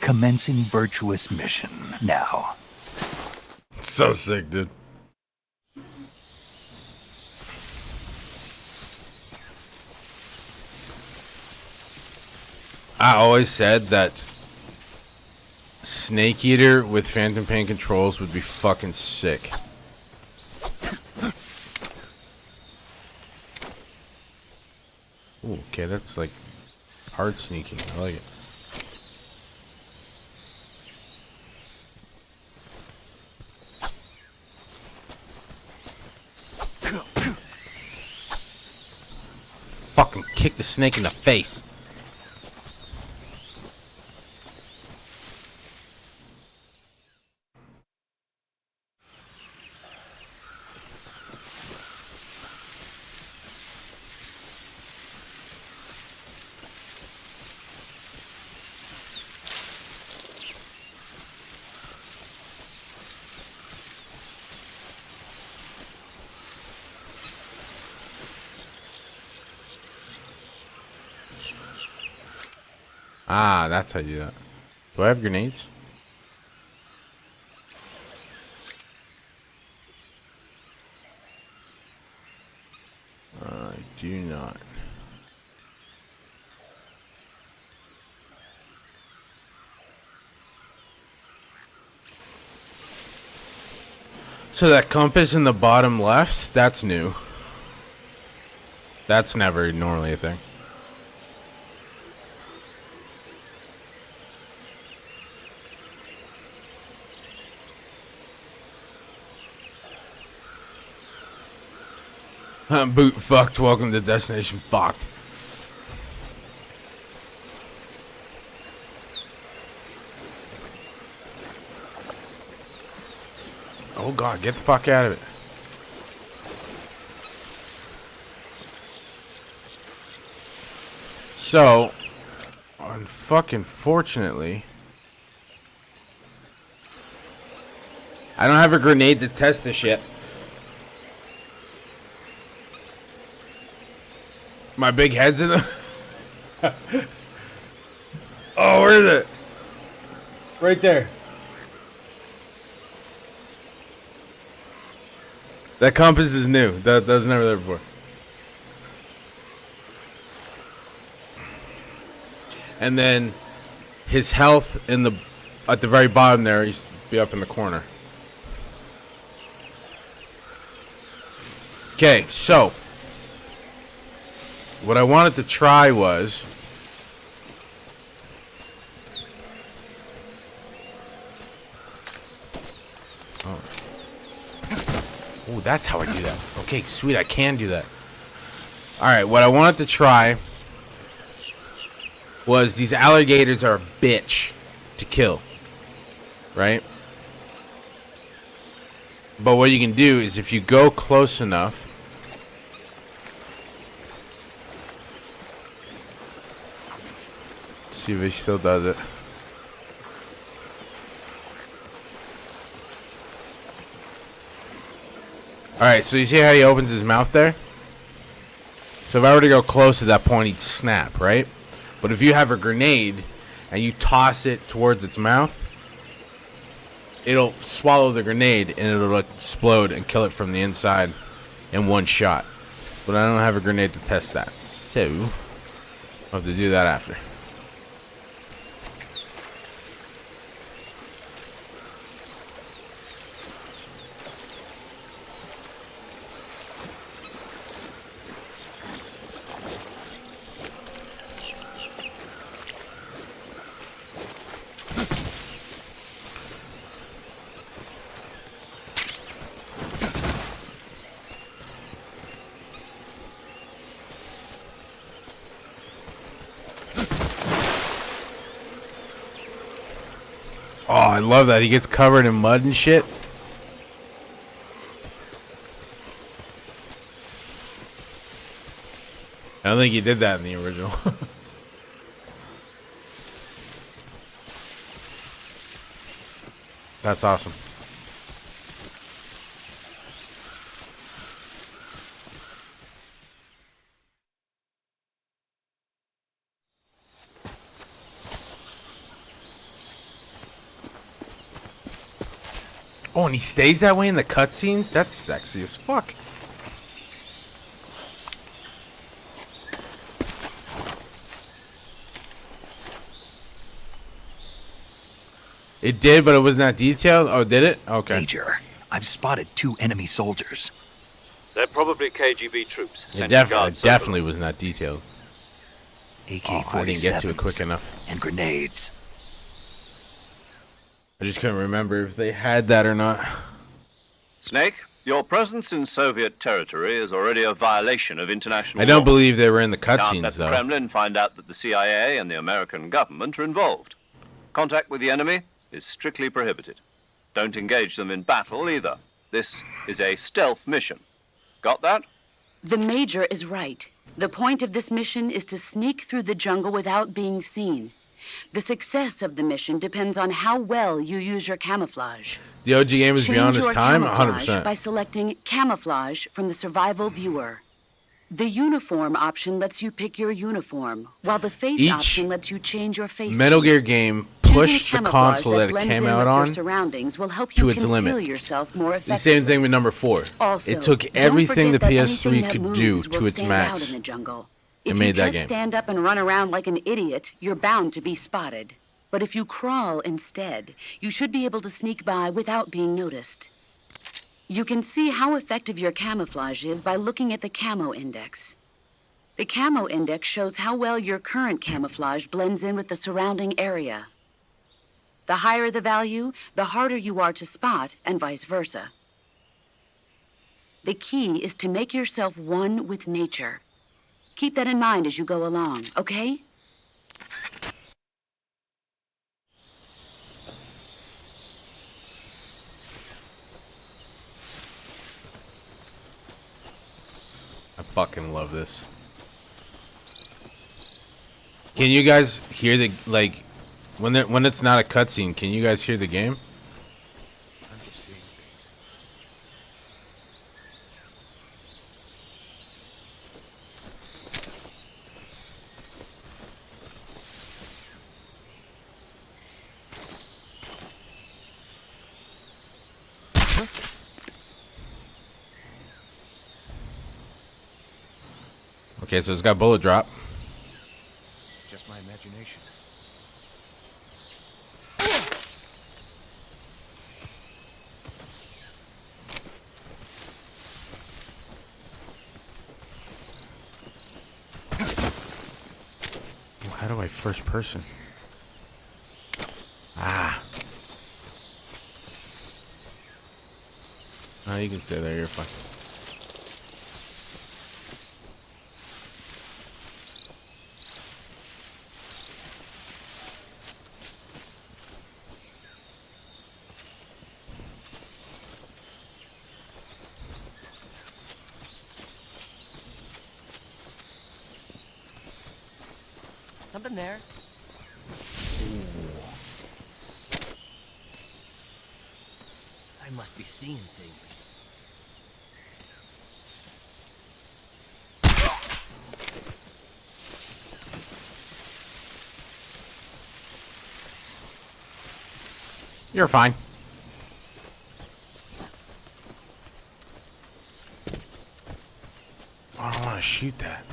Commencing virtuous mission now. So sick, dude. I always said that Snake Eater with Phantom Pain controls would be fucking sick. Ooh, okay, that's like hard sneaking. I like it. Fucking kick the snake in the face. Ah, that's how you do that. Do I have grenades? I do not. So that compass in the bottom left, that's new. That's never normally a thing. Boot fucked. Welcome to destination fucked. Oh god, get the fuck out of it. So, fucking fortunately, I don't have a grenade to test this yet. My big head's in the... Oh, where is it? Right there. That compass is new. That was never there before. And then his health at the very bottom there used to be up in the corner. Okay, so what I wanted to try was oh, that's how I do that. Okay, sweet, I can do that. Alright, what I wanted to try was these alligators are a bitch to kill. Right? But what you can do is if you go close enough, see if he still does it. Alright, so you see how he opens his mouth there? So if I were to go close at that point, he'd snap, right? But if you have a grenade and you toss it towards its mouth, it'll swallow the grenade and it'll explode and kill it from the inside in one shot. But I don't have a grenade to test that, so I'll have to do that after. Oh, I love that. He gets covered in mud and shit. I don't think he did that in the original. That's awesome. Oh, and he stays that way in the cutscenes? That's sexy as fuck. It did, but it was not detailed? Oh, did it? Okay. Major, I've spotted 2 enemy soldiers. They're probably KGB troops. It definitely was not detailed. AK-47s I didn't get to it quick enough. and grenades. I just couldn't remember if they had that or not. Snake, your presence in Soviet territory is already a violation of international I don't law. believe they were in the Can't let cutscenes, the though. Kremlin find out that the CIA and the American government are involved. Contact with the enemy is strictly prohibited. Don't engage them in battle either. This is a stealth mission. Got that? The Major is right. The point of this mission is to sneak through the jungle without being seen. The success of the mission depends on how well you use your camouflage. The OG game is beyond its your time? camouflage 100%. by selecting Camouflage from the Survival Viewer. The Uniform option lets you pick your uniform, while the Face Each option lets you change your face. Metal paint. Gear game Choosing pushed the camouflage console that it blends came in out with your on surroundings will help to you its conceal limit. yourself more The effectively. same thing with number 4. Also, It took don't everything the forget that PS3 anything that could moves do will to its stand out max. in the jungle. It If made you that just game. stand up and run around like an idiot, you're bound to be spotted. But if you crawl instead, you should be able to sneak by without being noticed. You can see how effective your camouflage is by looking at the camo index. The camo index shows how well your current camouflage blends in with the surrounding area. The higher the value, the harder you are to spot, and vice versa. The key is to make yourself one with nature. Keep that in mind as you go along, okay? I fucking love this. Can you guys hear the, like, when it's not a cutscene, can you guys hear the game? I'm just seeing things. Okay, so it's got bullet drop. It's just my imagination. How do I first person? Ah. Oh, you can stay there. You're fine. Something there. I must be seeing things. You're fine. I don't want to shoot that.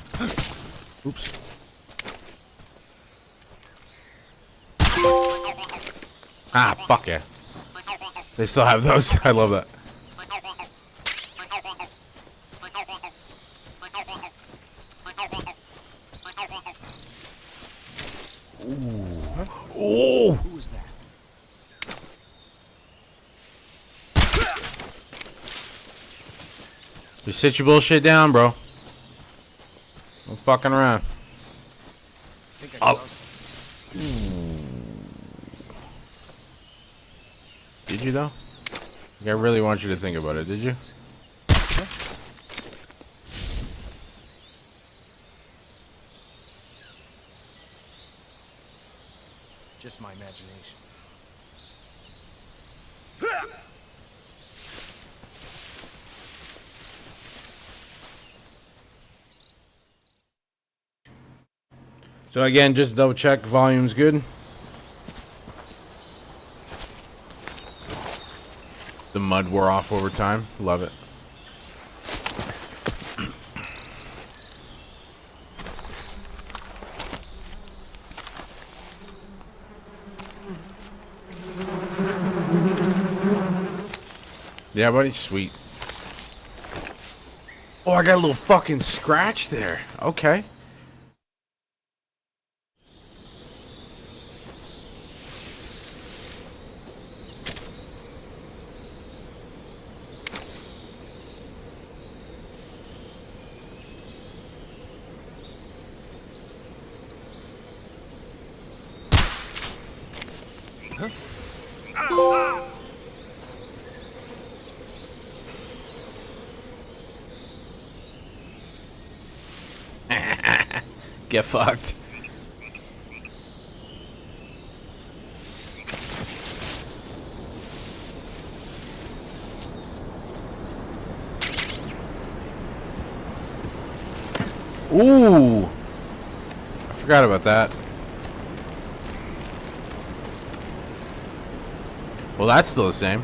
Oops. Ah, fuck yeah. They still have those. I love that. Ooh. Oh! Who was that? Just sit your bullshit down, bro. No fucking around. Think I saw something. Did you though? Like, I really want you to think about it. Did you? Just my imagination. So again, just double check. Volume's good. The mud wore off over time. Love it. Yeah, buddy. Sweet. Oh, I got a little fucking scratch there. Okay. Get fucked. Ooh. I forgot about that. Well, that's still the same.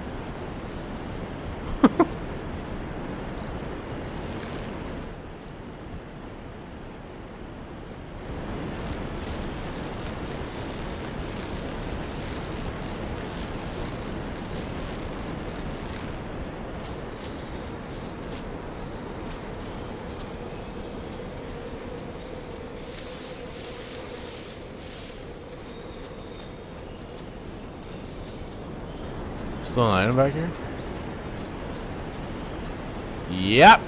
Still an item back here? Yep.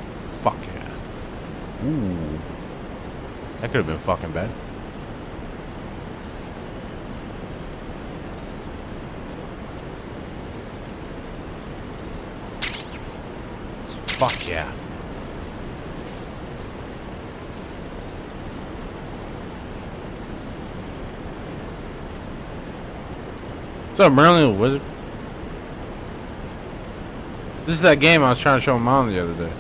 Fuck yeah. Ooh. That could have been fucking bad. Fuck yeah. What's up, Merlin the Wizard? This is that game I was trying to show Mom the other day.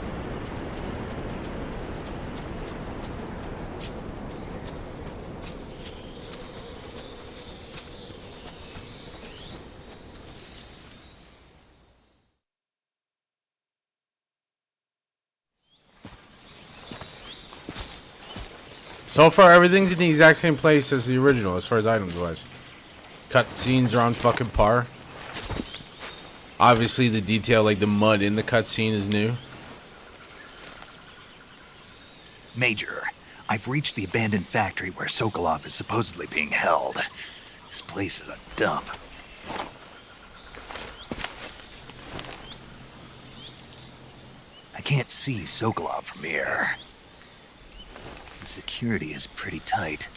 So far, everything's in the exact same place as the original, as far as items wise. Cutscenes are on fucking par. Obviously, the detail, like the mud in the cutscene, is new. Major, I've reached the abandoned factory where Sokolov is supposedly being held. This place is a dump. I can't see Sokolov from here. The security is pretty tight.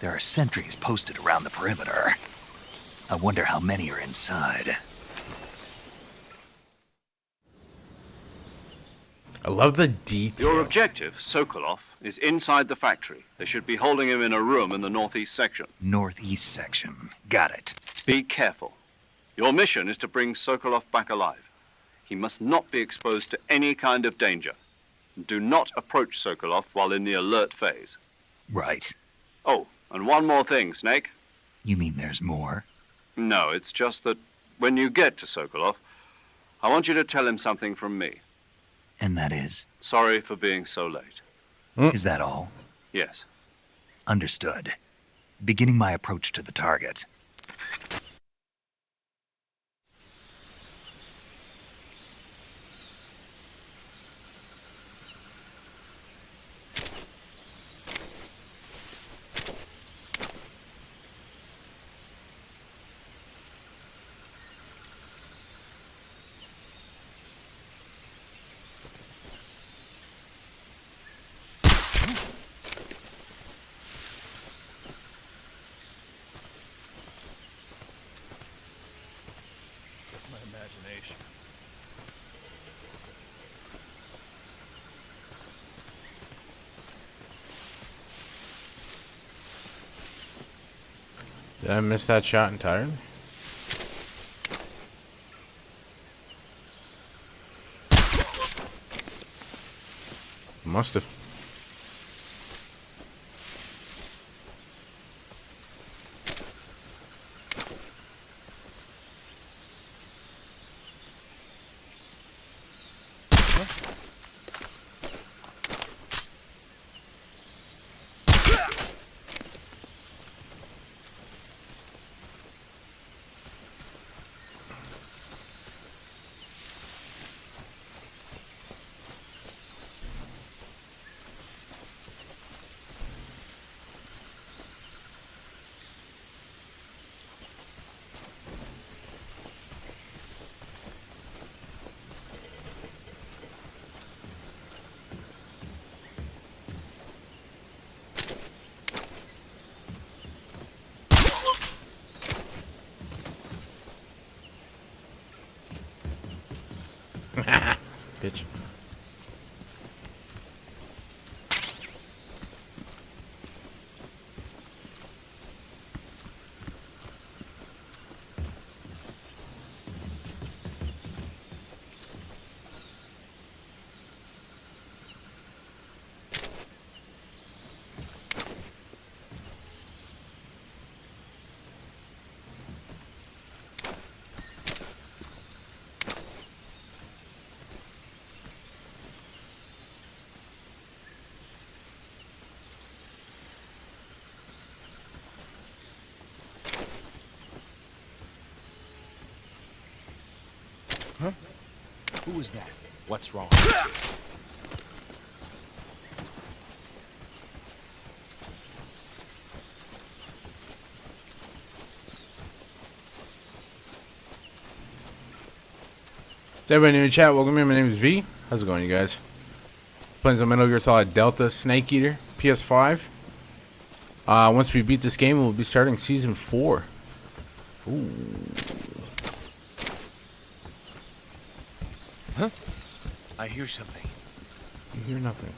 There are sentries posted around the perimeter. I wonder how many are inside. I love the detail. Your objective, Sokolov, is inside the factory. They should be holding him in a room in the northeast section. Northeast section. Got it. Be careful. Your mission is to bring Sokolov back alive. He must not be exposed to any kind of danger. Do not approach Sokolov while in the alert phase. Right. Oh, and one more thing, Snake. You mean there's more? No, it's just that when you get to Sokolov, I want you to tell him something from me. And that is? Sorry for being so late. Is that all? Yes. Understood. Beginning my approach to the target. My imagination. Did I miss that shot entirely? Must have. Bitch. Huh? Who was that? What's wrong? To everybody new in chat, welcome in. My name is V. How's it going, you guys? Playing some Metal Gear Solid Delta Snake Eater PS5. Once we beat this game, we'll be starting Season 4. Ooh. Huh? I hear something. You hear nothing.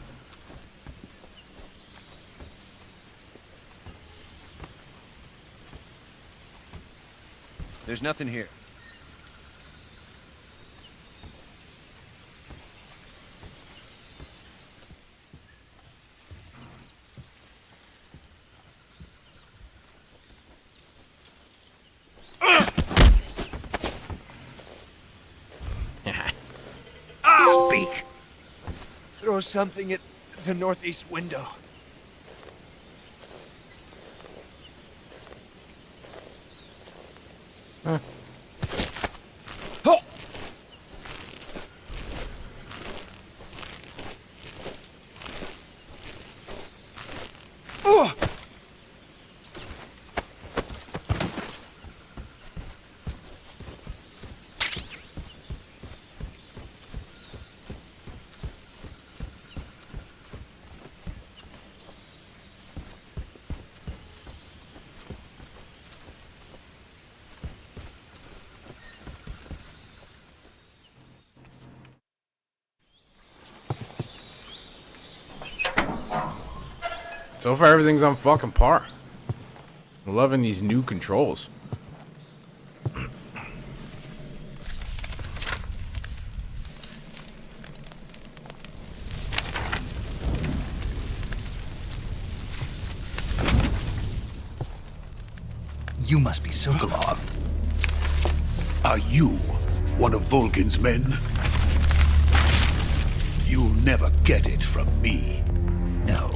There's nothing here. Speak. Throw something at the northeast window. Huh. Oh! Oh! So far, everything's on fucking par. I'm loving these new controls. You must be Sokolov. Are you one of Volgin's men? You'll never get it from me. No.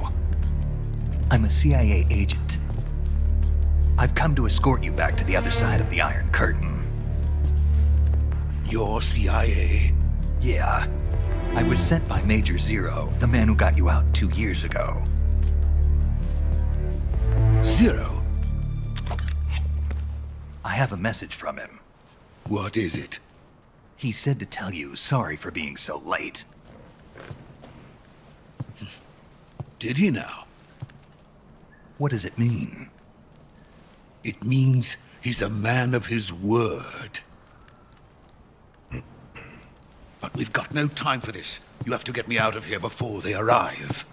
I'm a CIA agent. I've come to escort you back to the other side of the Iron Curtain. You're CIA? Yeah. I was sent by Major Zero, the man who got you out 2 years ago. Zero? I have a message from him. What is it? He said to tell you sorry for being so late. Did he now? What does it mean? It means he's a man of his word. But we've got no time for this. You have to get me out of here before they arrive.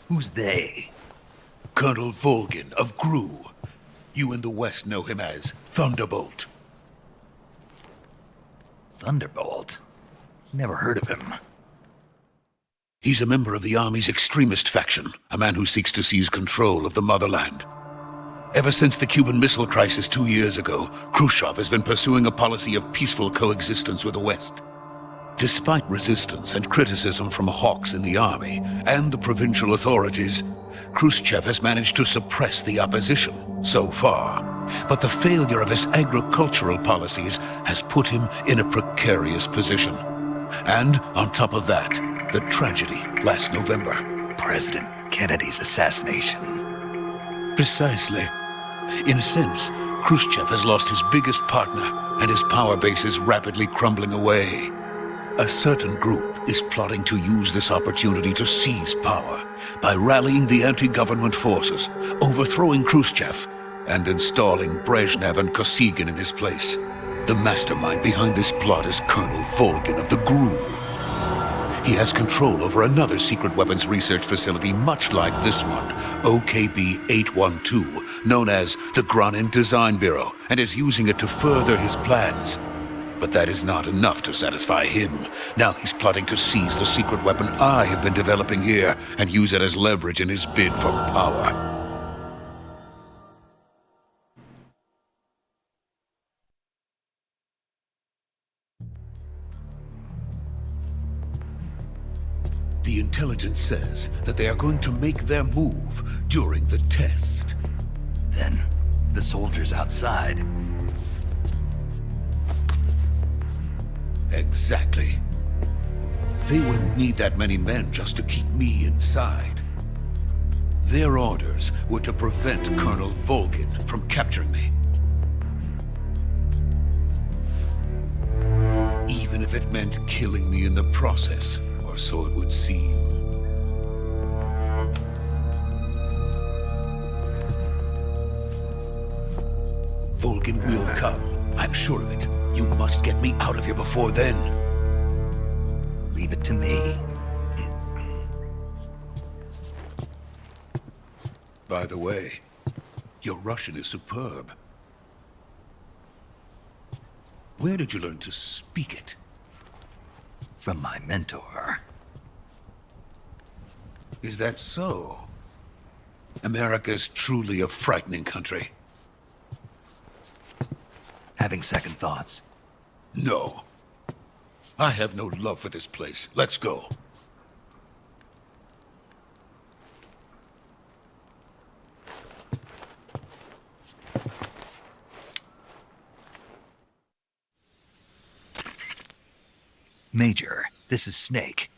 Who's they? Colonel Volgin of GRU. You in the West know him as Thunderbolt. Thunderbolt? Never heard of him. He's a member of the Army's extremist faction, a man who seeks to seize control of the motherland. Ever since the Cuban Missile Crisis 2 years ago, Khrushchev has been pursuing a policy of peaceful coexistence with the West. Despite resistance and criticism from hawks in the army and the provincial authorities, Khrushchev has managed to suppress the opposition so far. But the failure of his agricultural policies has put him in a precarious position. And on top of that, the tragedy last November. President Kennedy's assassination. Precisely. In a sense, Khrushchev has lost his biggest partner, and his power base is rapidly crumbling away. A certain group is plotting to use this opportunity to seize power by rallying the anti-government forces, overthrowing Khrushchev, and installing Brezhnev and Kosygin in his place. The mastermind behind this plot is Colonel Volgin of the GRU. He has control over another secret weapons research facility much like this one, OKB-812, known as the Granin Design Bureau, and is using it to further his plans. But that is not enough to satisfy him. Now he's plotting to seize the secret weapon I have been developing here and use it as leverage in his bid for power. The intelligence says that they are going to make their move during the test. Then, the soldiers outside. Exactly. They wouldn't need that many men just to keep me inside. Their orders were to prevent Colonel Volgin from capturing me. Even if it meant killing me in the process. Or so it would seem. Volgin will come. I'm sure of it. You must get me out of here before then. Leave it to me. By the way, your Russian is superb. Where did you learn to speak it? From my mentor. Is that so? America's truly a frightening country. Having second thoughts? No. I have no love for this place. Let's go. Major, this is Snake.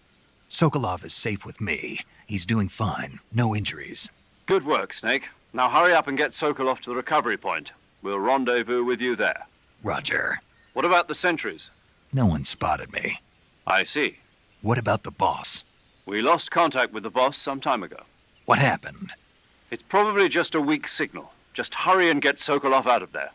Sokolov is safe with me. He's doing fine. No injuries. Good work, Snake. Now hurry up and get Sokolov to the recovery point. We'll rendezvous with you there. Roger. What about the sentries? No one spotted me. I see. What about the boss? We lost contact with the boss some time ago. What happened? It's probably just a weak signal. Just hurry and get Sokolov out of there.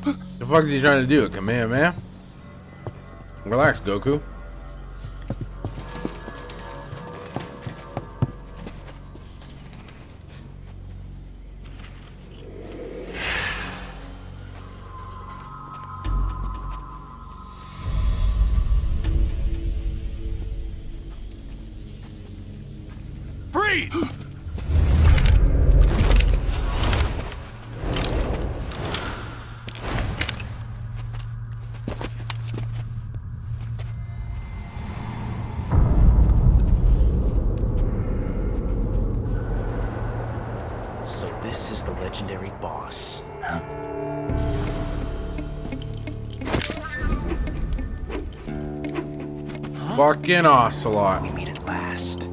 The fuck is he trying to do? A command, man? Relax, Goku. Freeze! So this is the legendary boss. Fucking Ocelot. We meet at last.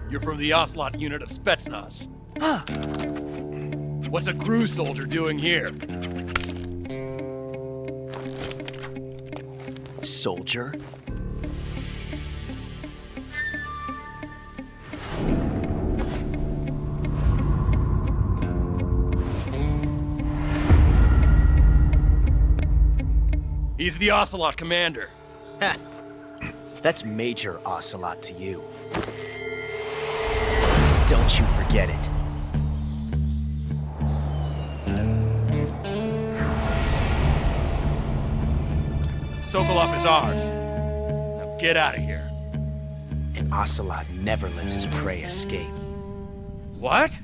You're from the Ocelot unit of Spetsnaz. What's a crew soldier doing here? Soldier? He's the Ocelot commander. Ha! That's Major Ocelot to you. Don't you forget it. Sokolov is ours. Now get out of here. And Ocelot never lets his prey escape. What?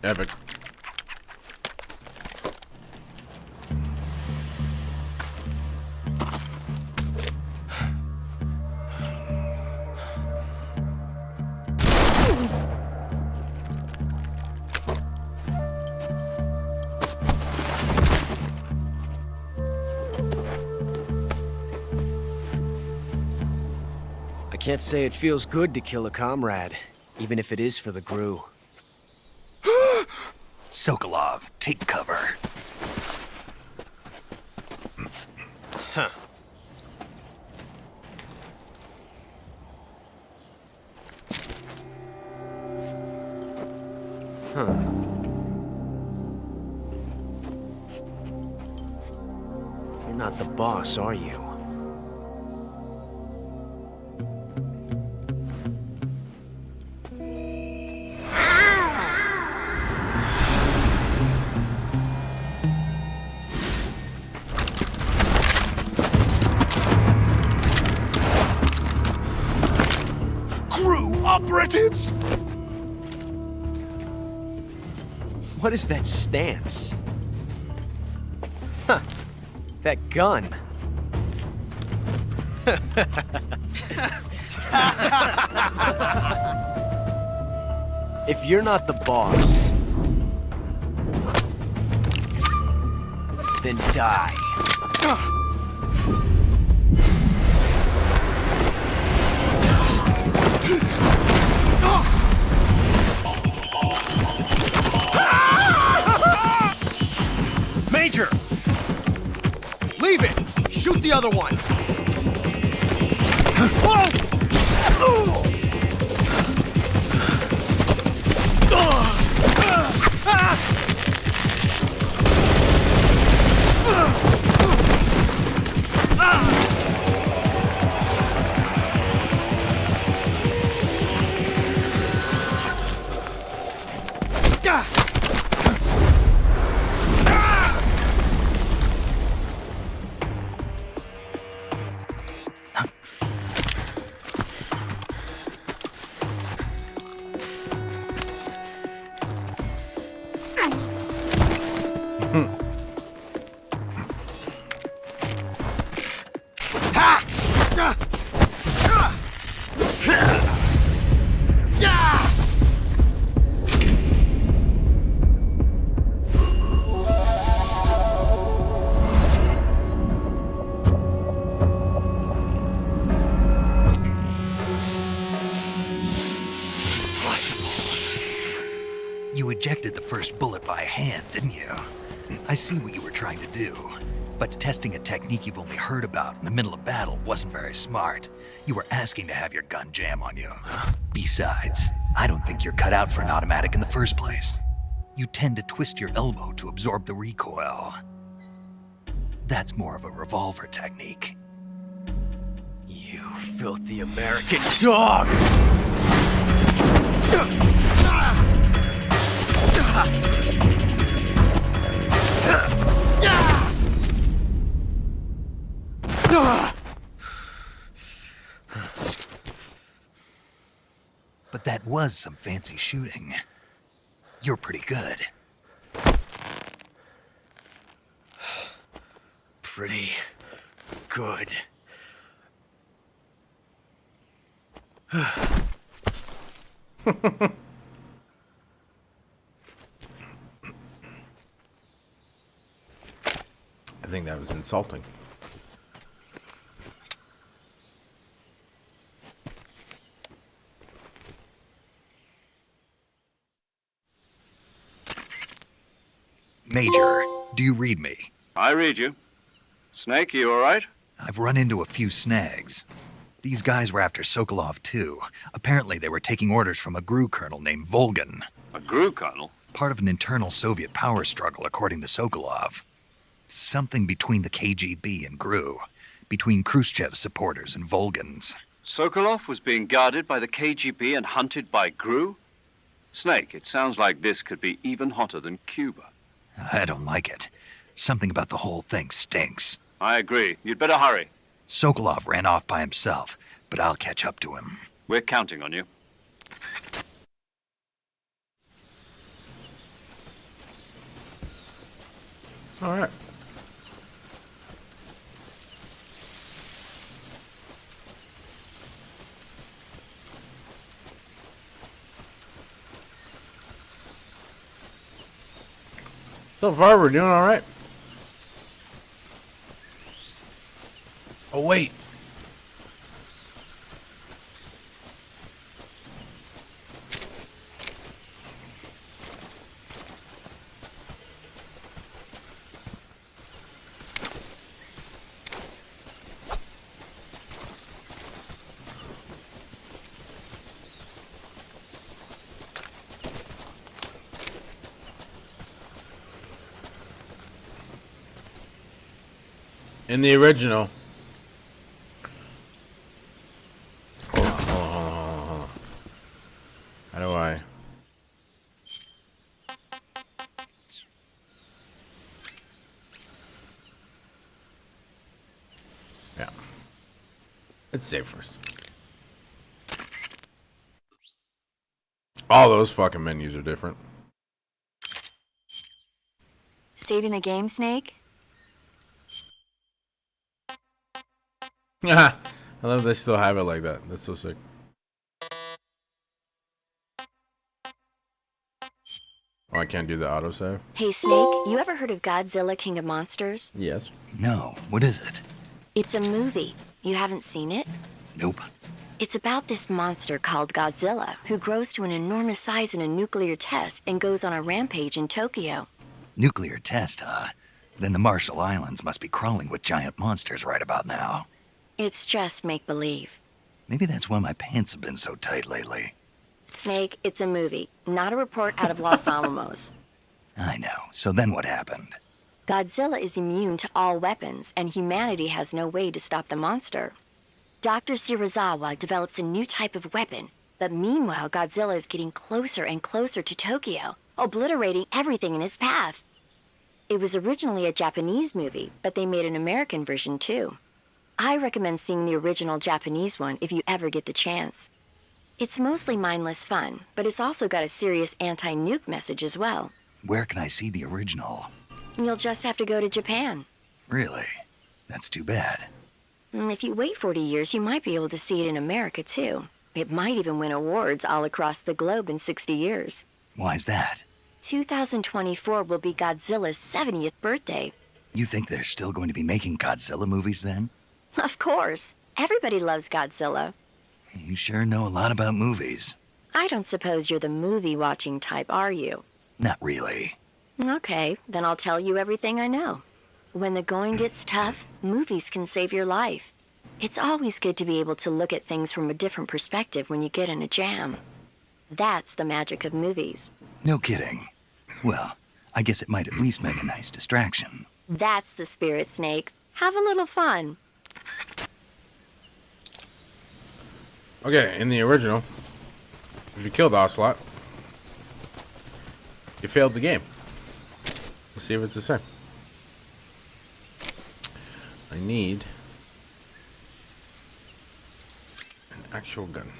Epic. I can't say it feels good to kill a comrade, even if it is for the Gru. Sokolov, take cover. Huh. Huh. You're not the boss, are you? Operatives! What is that stance? Huh. That gun. If you're not the boss, then die. Major! Leave it! Shoot the other one! ejected the first bullet by hand, didn't you? I see what you were trying to do. But testing a technique you've only heard about in the middle of battle wasn't very smart. You were asking to have your gun jam on you. Besides, I don't think you're cut out for an automatic in the first place. You tend to twist your elbow to absorb the recoil. That's more of a revolver technique. You filthy American dog! But that was some fancy shooting. You're pretty good. Pretty good. I think that was insulting. Major, do you read me? I read you. Snake, you all right? I've run into a few snags. These guys were after Sokolov too. Apparently they were taking orders from a GRU colonel named Volgan. A GRU colonel? Part of an internal Soviet power struggle, according to Sokolov. Something between the KGB and GRU. Between Khrushchev's supporters and Volgan's. Sokolov was being guarded by the KGB and hunted by GRU? Snake, it sounds like this could be even hotter than Cuba. I don't like it. Something about the whole thing stinks. I agree. You'd better hurry. Sokolov ran off by himself, but I'll catch up to him. We're counting on you. All right. So far, we're doing all right. Oh, wait. In the original. Hold on. How do I? Yeah. Let's save first. All those fucking menus are different. Saving the game, Snake? I love they still have it like that. That's so sick. Oh, I can't do the autosave? Hey, Snake, you ever heard of Godzilla, King of Monsters? Yes. No, what is it? It's a movie. You haven't seen it? Nope. It's about this monster called Godzilla, who grows to an enormous size in a nuclear test and goes on a rampage in Tokyo. Nuclear test, huh? Then the Marshall Islands must be crawling with giant monsters right about now. It's just make-believe. Maybe that's why my pants have been so tight lately. Snake, it's a movie, not a report out of Los Alamos. I know. So then what happened? Godzilla is immune to all weapons, and humanity has no way to stop the monster. Dr. Shirazawa develops a new type of weapon, but meanwhile Godzilla is getting closer and closer to Tokyo, obliterating everything in his path. It was originally a Japanese movie, but they made an American version too. I recommend seeing the original Japanese one if you ever get the chance. It's mostly mindless fun, but it's also got a serious anti-nuke message as well. Where can I see the original? You'll just have to go to Japan. Really? That's too bad. If you wait 40 years, you might be able to see it in America too. It might even win awards all across the globe in 60 years. Why's that? 2024 will be Godzilla's 70th birthday. You think they're still going to be making Godzilla movies then? Of course. Everybody loves Godzilla. You sure know a lot about movies. I don't suppose you're the movie-watching type, are you? Not really. Okay, then I'll tell you everything I know. When the going gets tough, movies can save your life. It's always good to be able to look at things from a different perspective when you get in a jam. That's the magic of movies. No kidding. Well, I guess it might at least make a nice distraction. That's the spirit, Snake. Have a little fun. Okay, in the original, if you killed Ocelot, you failed the game. Let's see if it's the same. I need an actual gun.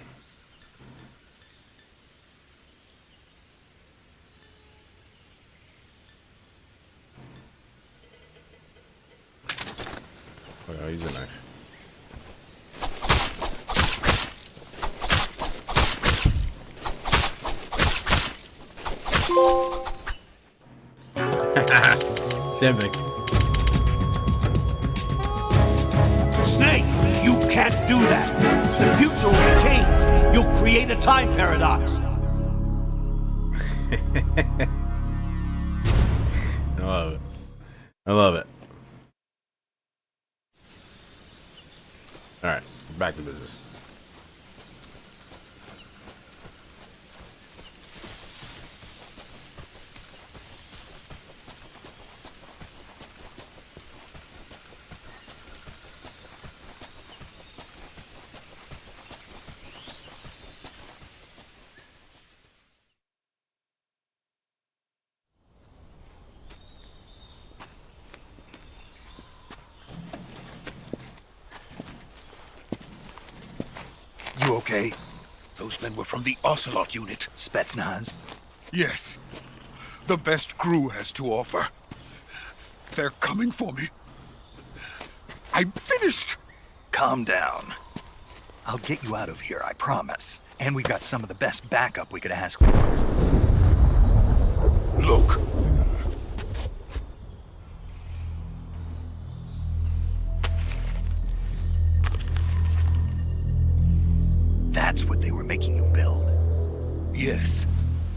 Oh, I'll use a knife. Same thing. Snake, you can't do that. The future will be changed. You'll create a time paradox. I love it. I love it. Alright, back to business. You okay? Those men were from the Ocelot unit. Spetsnaz? Yes. The best crew has to offer. They're coming for me. I'm finished. Calm down. I'll get you out of here, I promise. And we got some of the best backup we could ask for. Look. That's what they were making you build. Yes.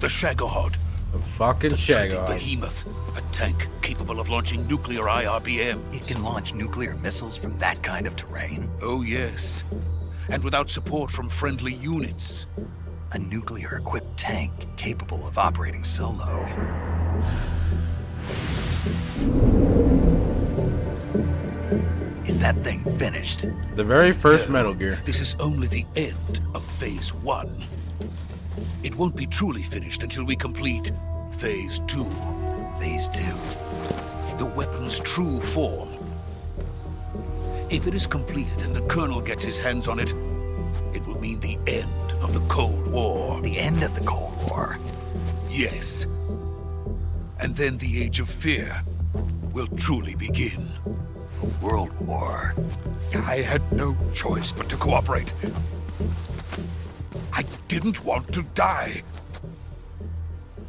The Shagohod. The fucking Shagohod. Behemoth. A tank capable of launching nuclear IRBM. It can launch nuclear missiles from that kind of terrain? Oh, yes. And without support from friendly units. A nuclear-equipped tank capable of operating solo. Is that thing finished? The very first Metal Gear. This is only the end of Phase 1. It won't be truly finished until we complete Phase 2. Phase 2? The weapon's true form. If it is completed and the Colonel gets his hands on it, it will mean the end of the Cold War. The end of the Cold War? Yes. And then the Age of Fear will truly begin. A world war. I had no choice but to cooperate. I didn't want to die.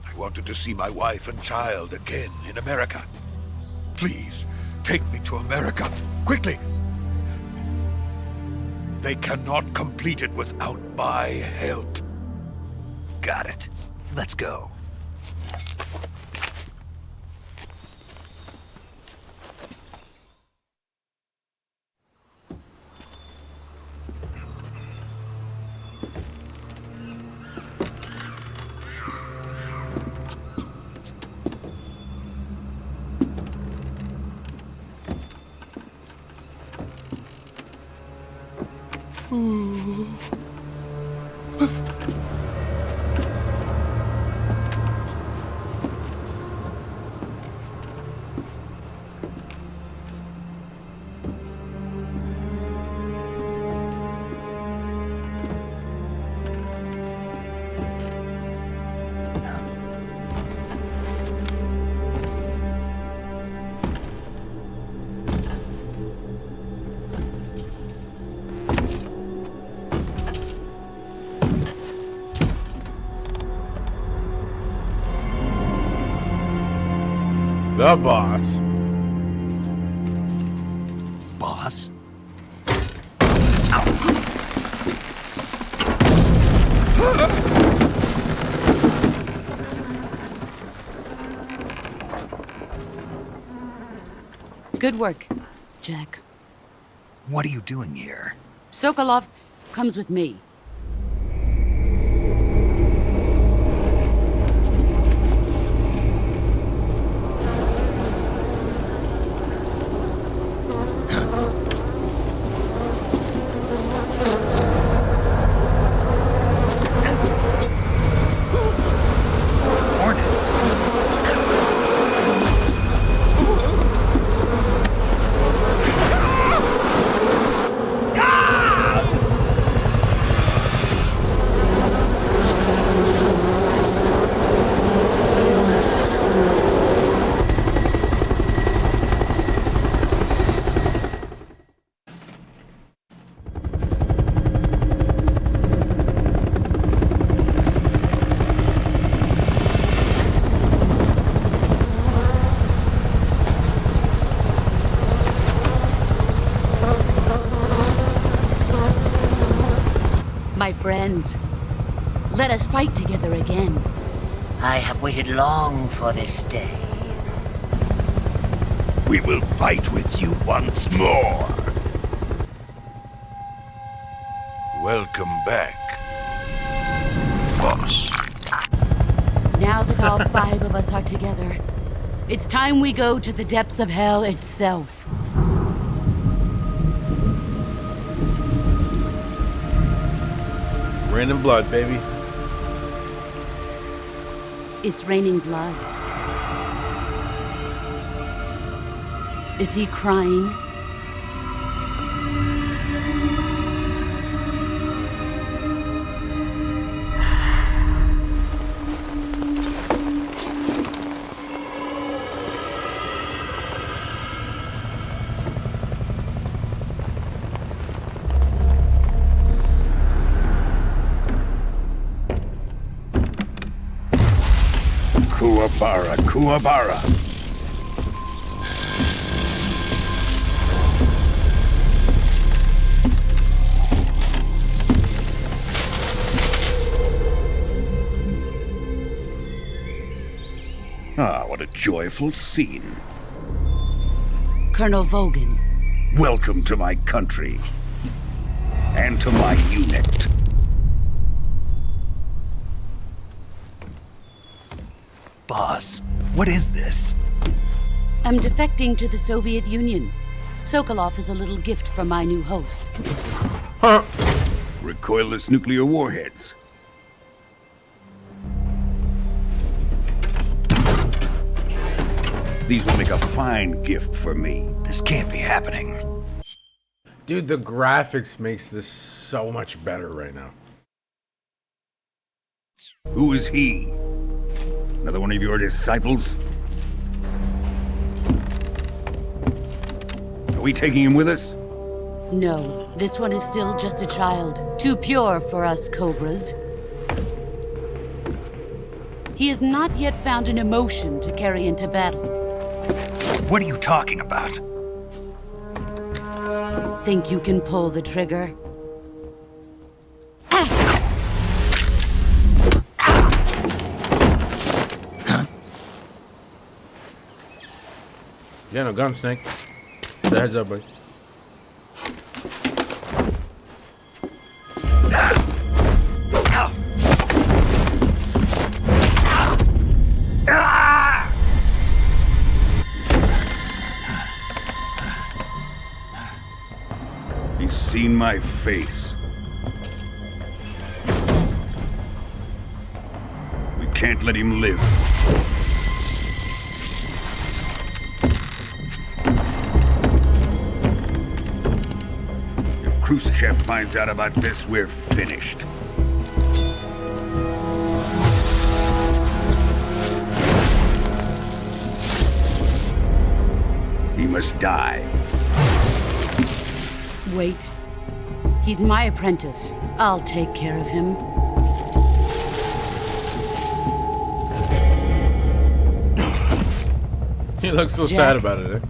I wanted to see my wife and child again in America. Please, take me to America, quickly. They cannot complete it without my help. Got it. Let's go. The boss. Boss? Good work, Jack. What are you doing here? Sokolov comes with me. Hornets. My friends, let us fight together again. I have waited long for this day. We will fight with you once more. Welcome back, boss. Now that all 5 of us are together, it's time we go to the depths of hell itself. Raining blood, baby. It's raining blood. Is he crying? Kuwabara. Ah, what a joyful scene. Colonel Vogan. Welcome to my country. And to my unit. Boss, what is this? I'm defecting to the Soviet Union. Sokolov is a little gift from my new hosts. Huh. Recoilless nuclear warheads. These will make a fine gift for me. This can't be happening. Dude, the graphics makes this so much better right now. Who is he? Another one of your disciples? Are we taking him with us? No, this one is still just a child. Too pure for us Cobras. He has not yet found an emotion to carry into battle. What are you talking about? Think you can pull the trigger? Yeah, no gun, Snake. Just a heads up, buddy. He's seen my face. We can't let him live. If Khrushchev finds out about this, we're finished. He must die. Wait. He's my apprentice. I'll take care of him. He looks so Jack, sad about it, eh?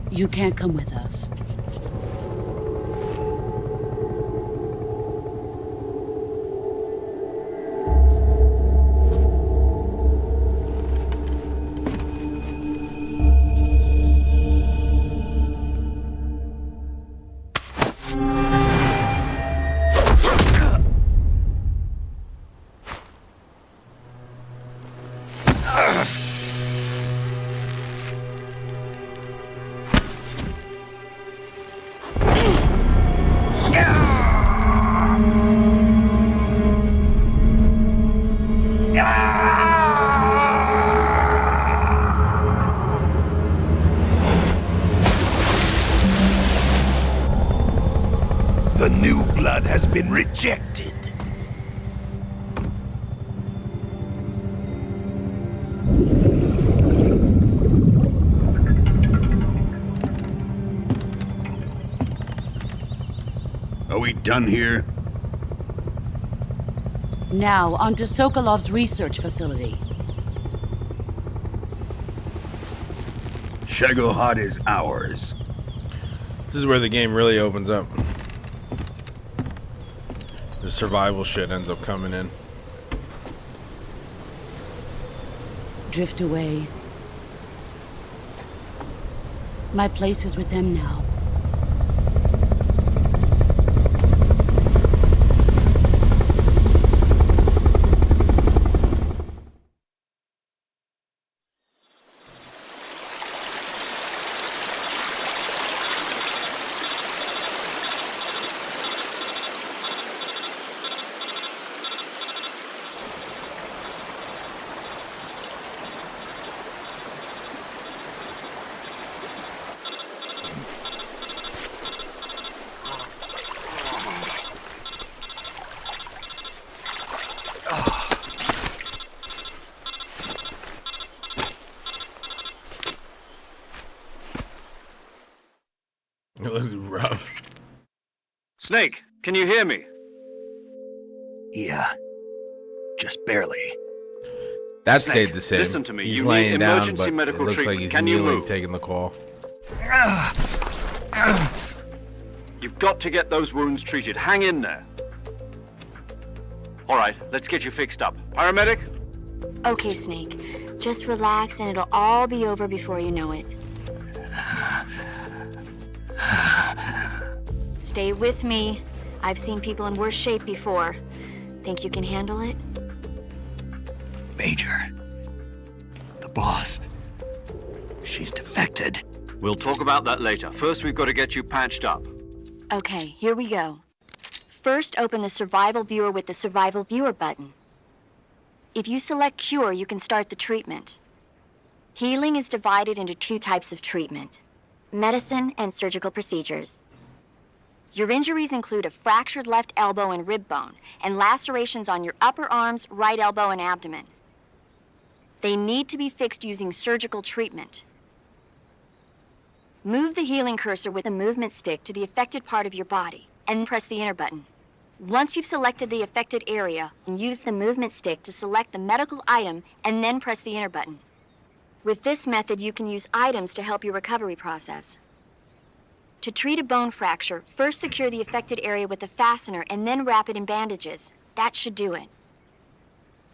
You can't come with us. The new blood has been rejected. Are we done here? Now, onto Sokolov's research facility. Shagohod is ours. This is where the game really opens up. The survival shit ends up coming in. Drift away. My place is with them now. It looks rough. Snake, can you hear me? Yeah. Just barely. That Snake, stayed the same. listen to me. He's You need laying down, emergency but medical it looks like treatment. he's Can you kneeling, move? taking the call. You've got to get those wounds treated. Hang in there. All right, let's get you fixed up. Paramedic? Okay, Snake. Just relax and it'll all be over before you know it. Stay with me. I've seen people in worse shape before. Think you can handle it? Major. The boss. She's defected. We'll talk about that later. First, we've got to get you patched up. Okay, here we go. First, open the Survival Viewer with the Survival Viewer button. If you select Cure, you can start the treatment. Healing is divided into two types of treatment: medicine and surgical procedures. Your injuries include a fractured left elbow and rib bone, and lacerations on your upper arms, right elbow, and abdomen. They need to be fixed using surgical treatment. Move the healing cursor with a movement stick to the affected part of your body, and press the enter button. Once you've selected the affected area, use the movement stick to select the medical item, and then press the enter button. With this method, you can use items to help your recovery process. To treat a bone fracture, first secure the affected area with a fastener and then wrap it in bandages. That should do it.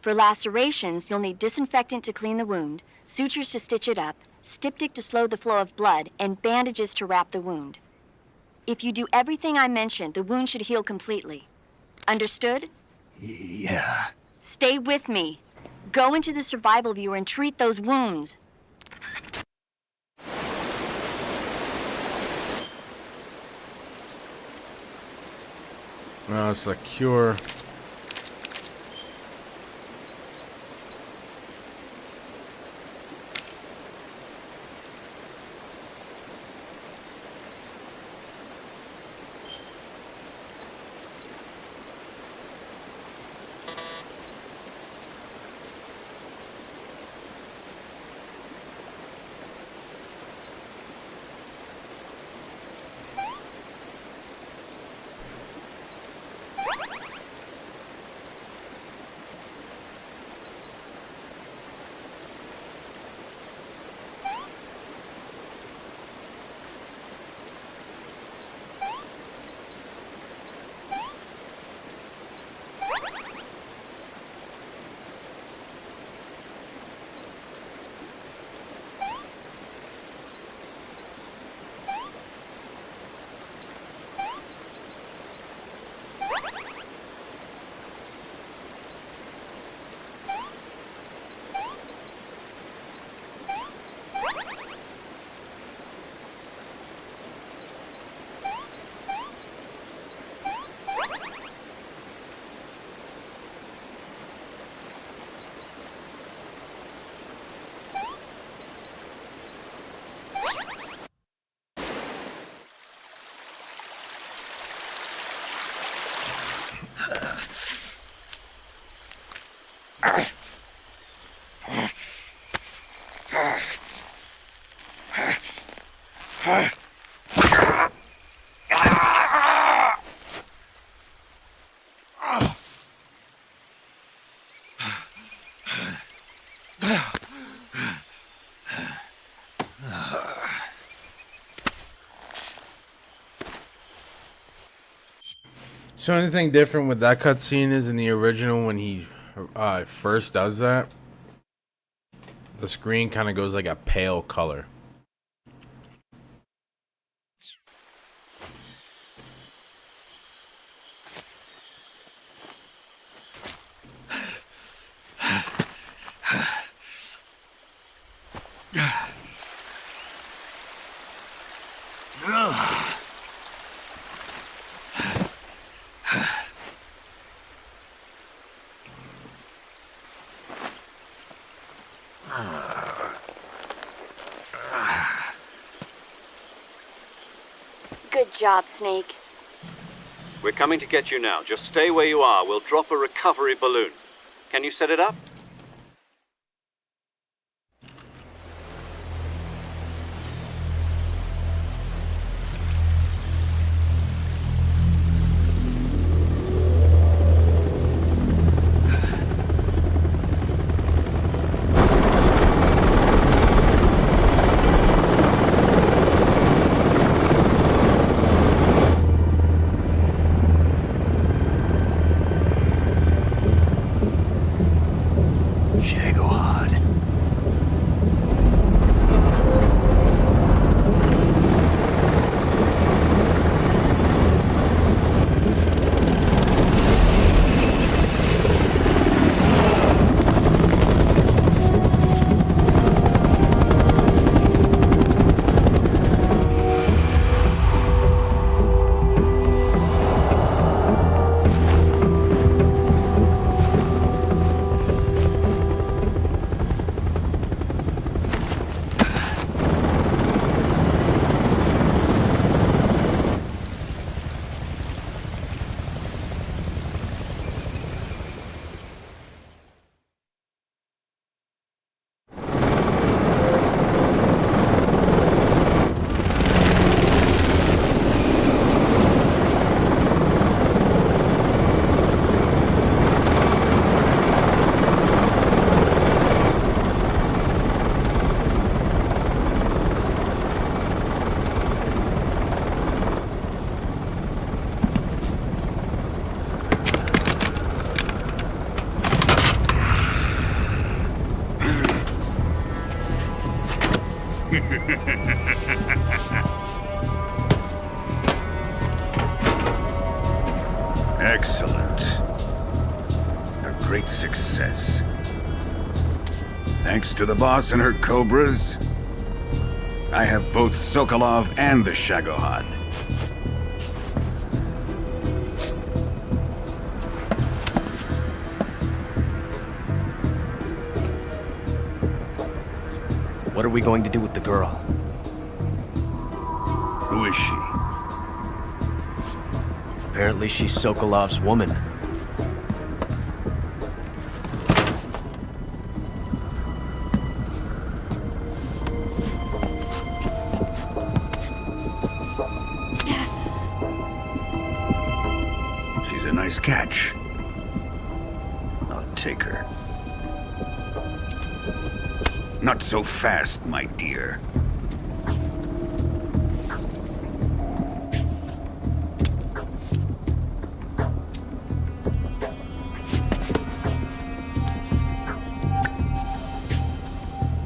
For lacerations, you'll need disinfectant to clean the wound, sutures to stitch it up, styptic to slow the flow of blood, and bandages to wrap the wound. If you do everything I mentioned, the wound should heal completely. Understood? Yeah. Stay with me. Go into the survival viewer and treat those wounds. No, it's a cure. So anything different with that cutscene is in the original when he first does that, the screen kind of goes like a pale color. Good job, Snake. We're coming to get you now. Just stay where you are. We'll drop a recovery balloon. Can you set it up? Excellent. A great success. Thanks to the boss and her cobras, I have both Sokolov and the Shagohod. What are we going to do with the girl? Who is she? Apparently she's Sokolov's woman. She's a nice catch. I'll take her. Not so fast, my dear.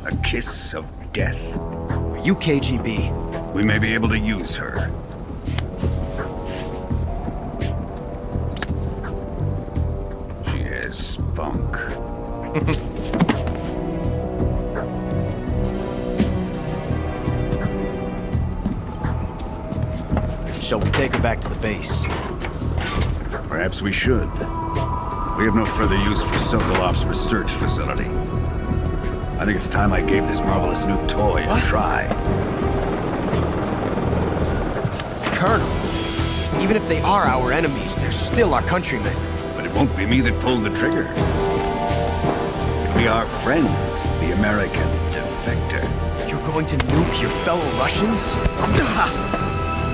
A kiss of death? Are you KGB? We may be able to use her. She has spunk. Shall we take her back to the base? Perhaps we should. We have no further use for Sokolov's research facility. I think it's time I gave this marvelous new toy a try. Colonel, even if they are our enemies, they're still our countrymen. But it won't be me that pulled the trigger. It'll be our friend, the American defector. You're going to nuke your fellow Russians?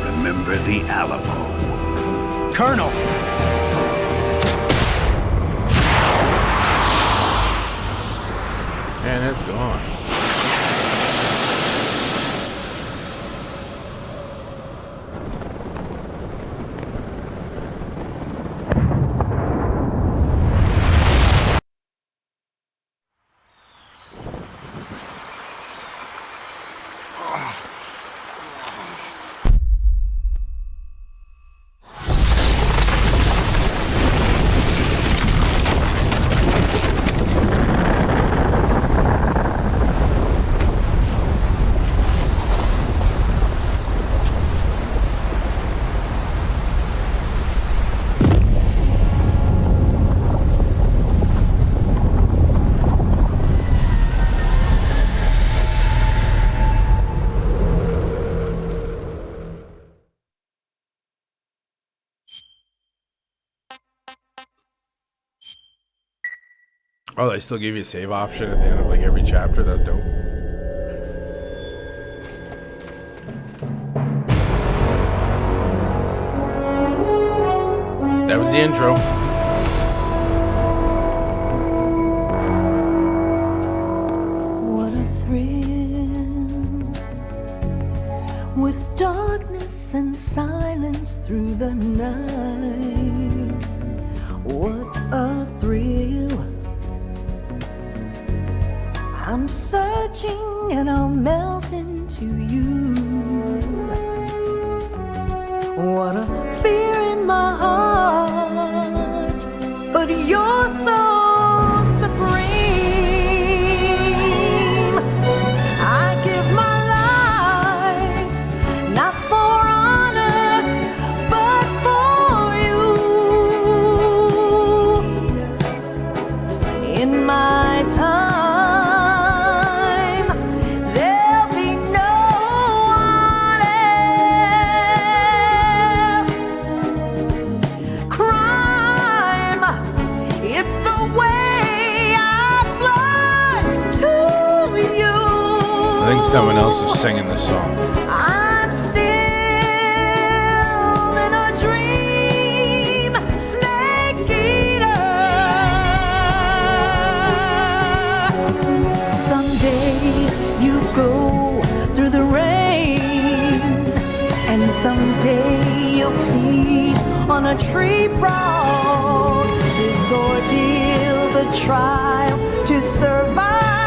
Remember the Alamo. Colonel! And it's gone. Oh, they still give you a save option at the end of like every chapter. That's dope. That was the intro. What a thrill, with darkness and silence through the night. What a thrill. I'm searching and I'll melt into you. What a fear in my heart, but you're so supreme. I give my life, not for honor, but for you. In my time, someone else is singing this song. I'm still in a dream, snake eater. Someday you go through the rain, and someday you'll feed on a tree frog. This ordeal, the trial to survive.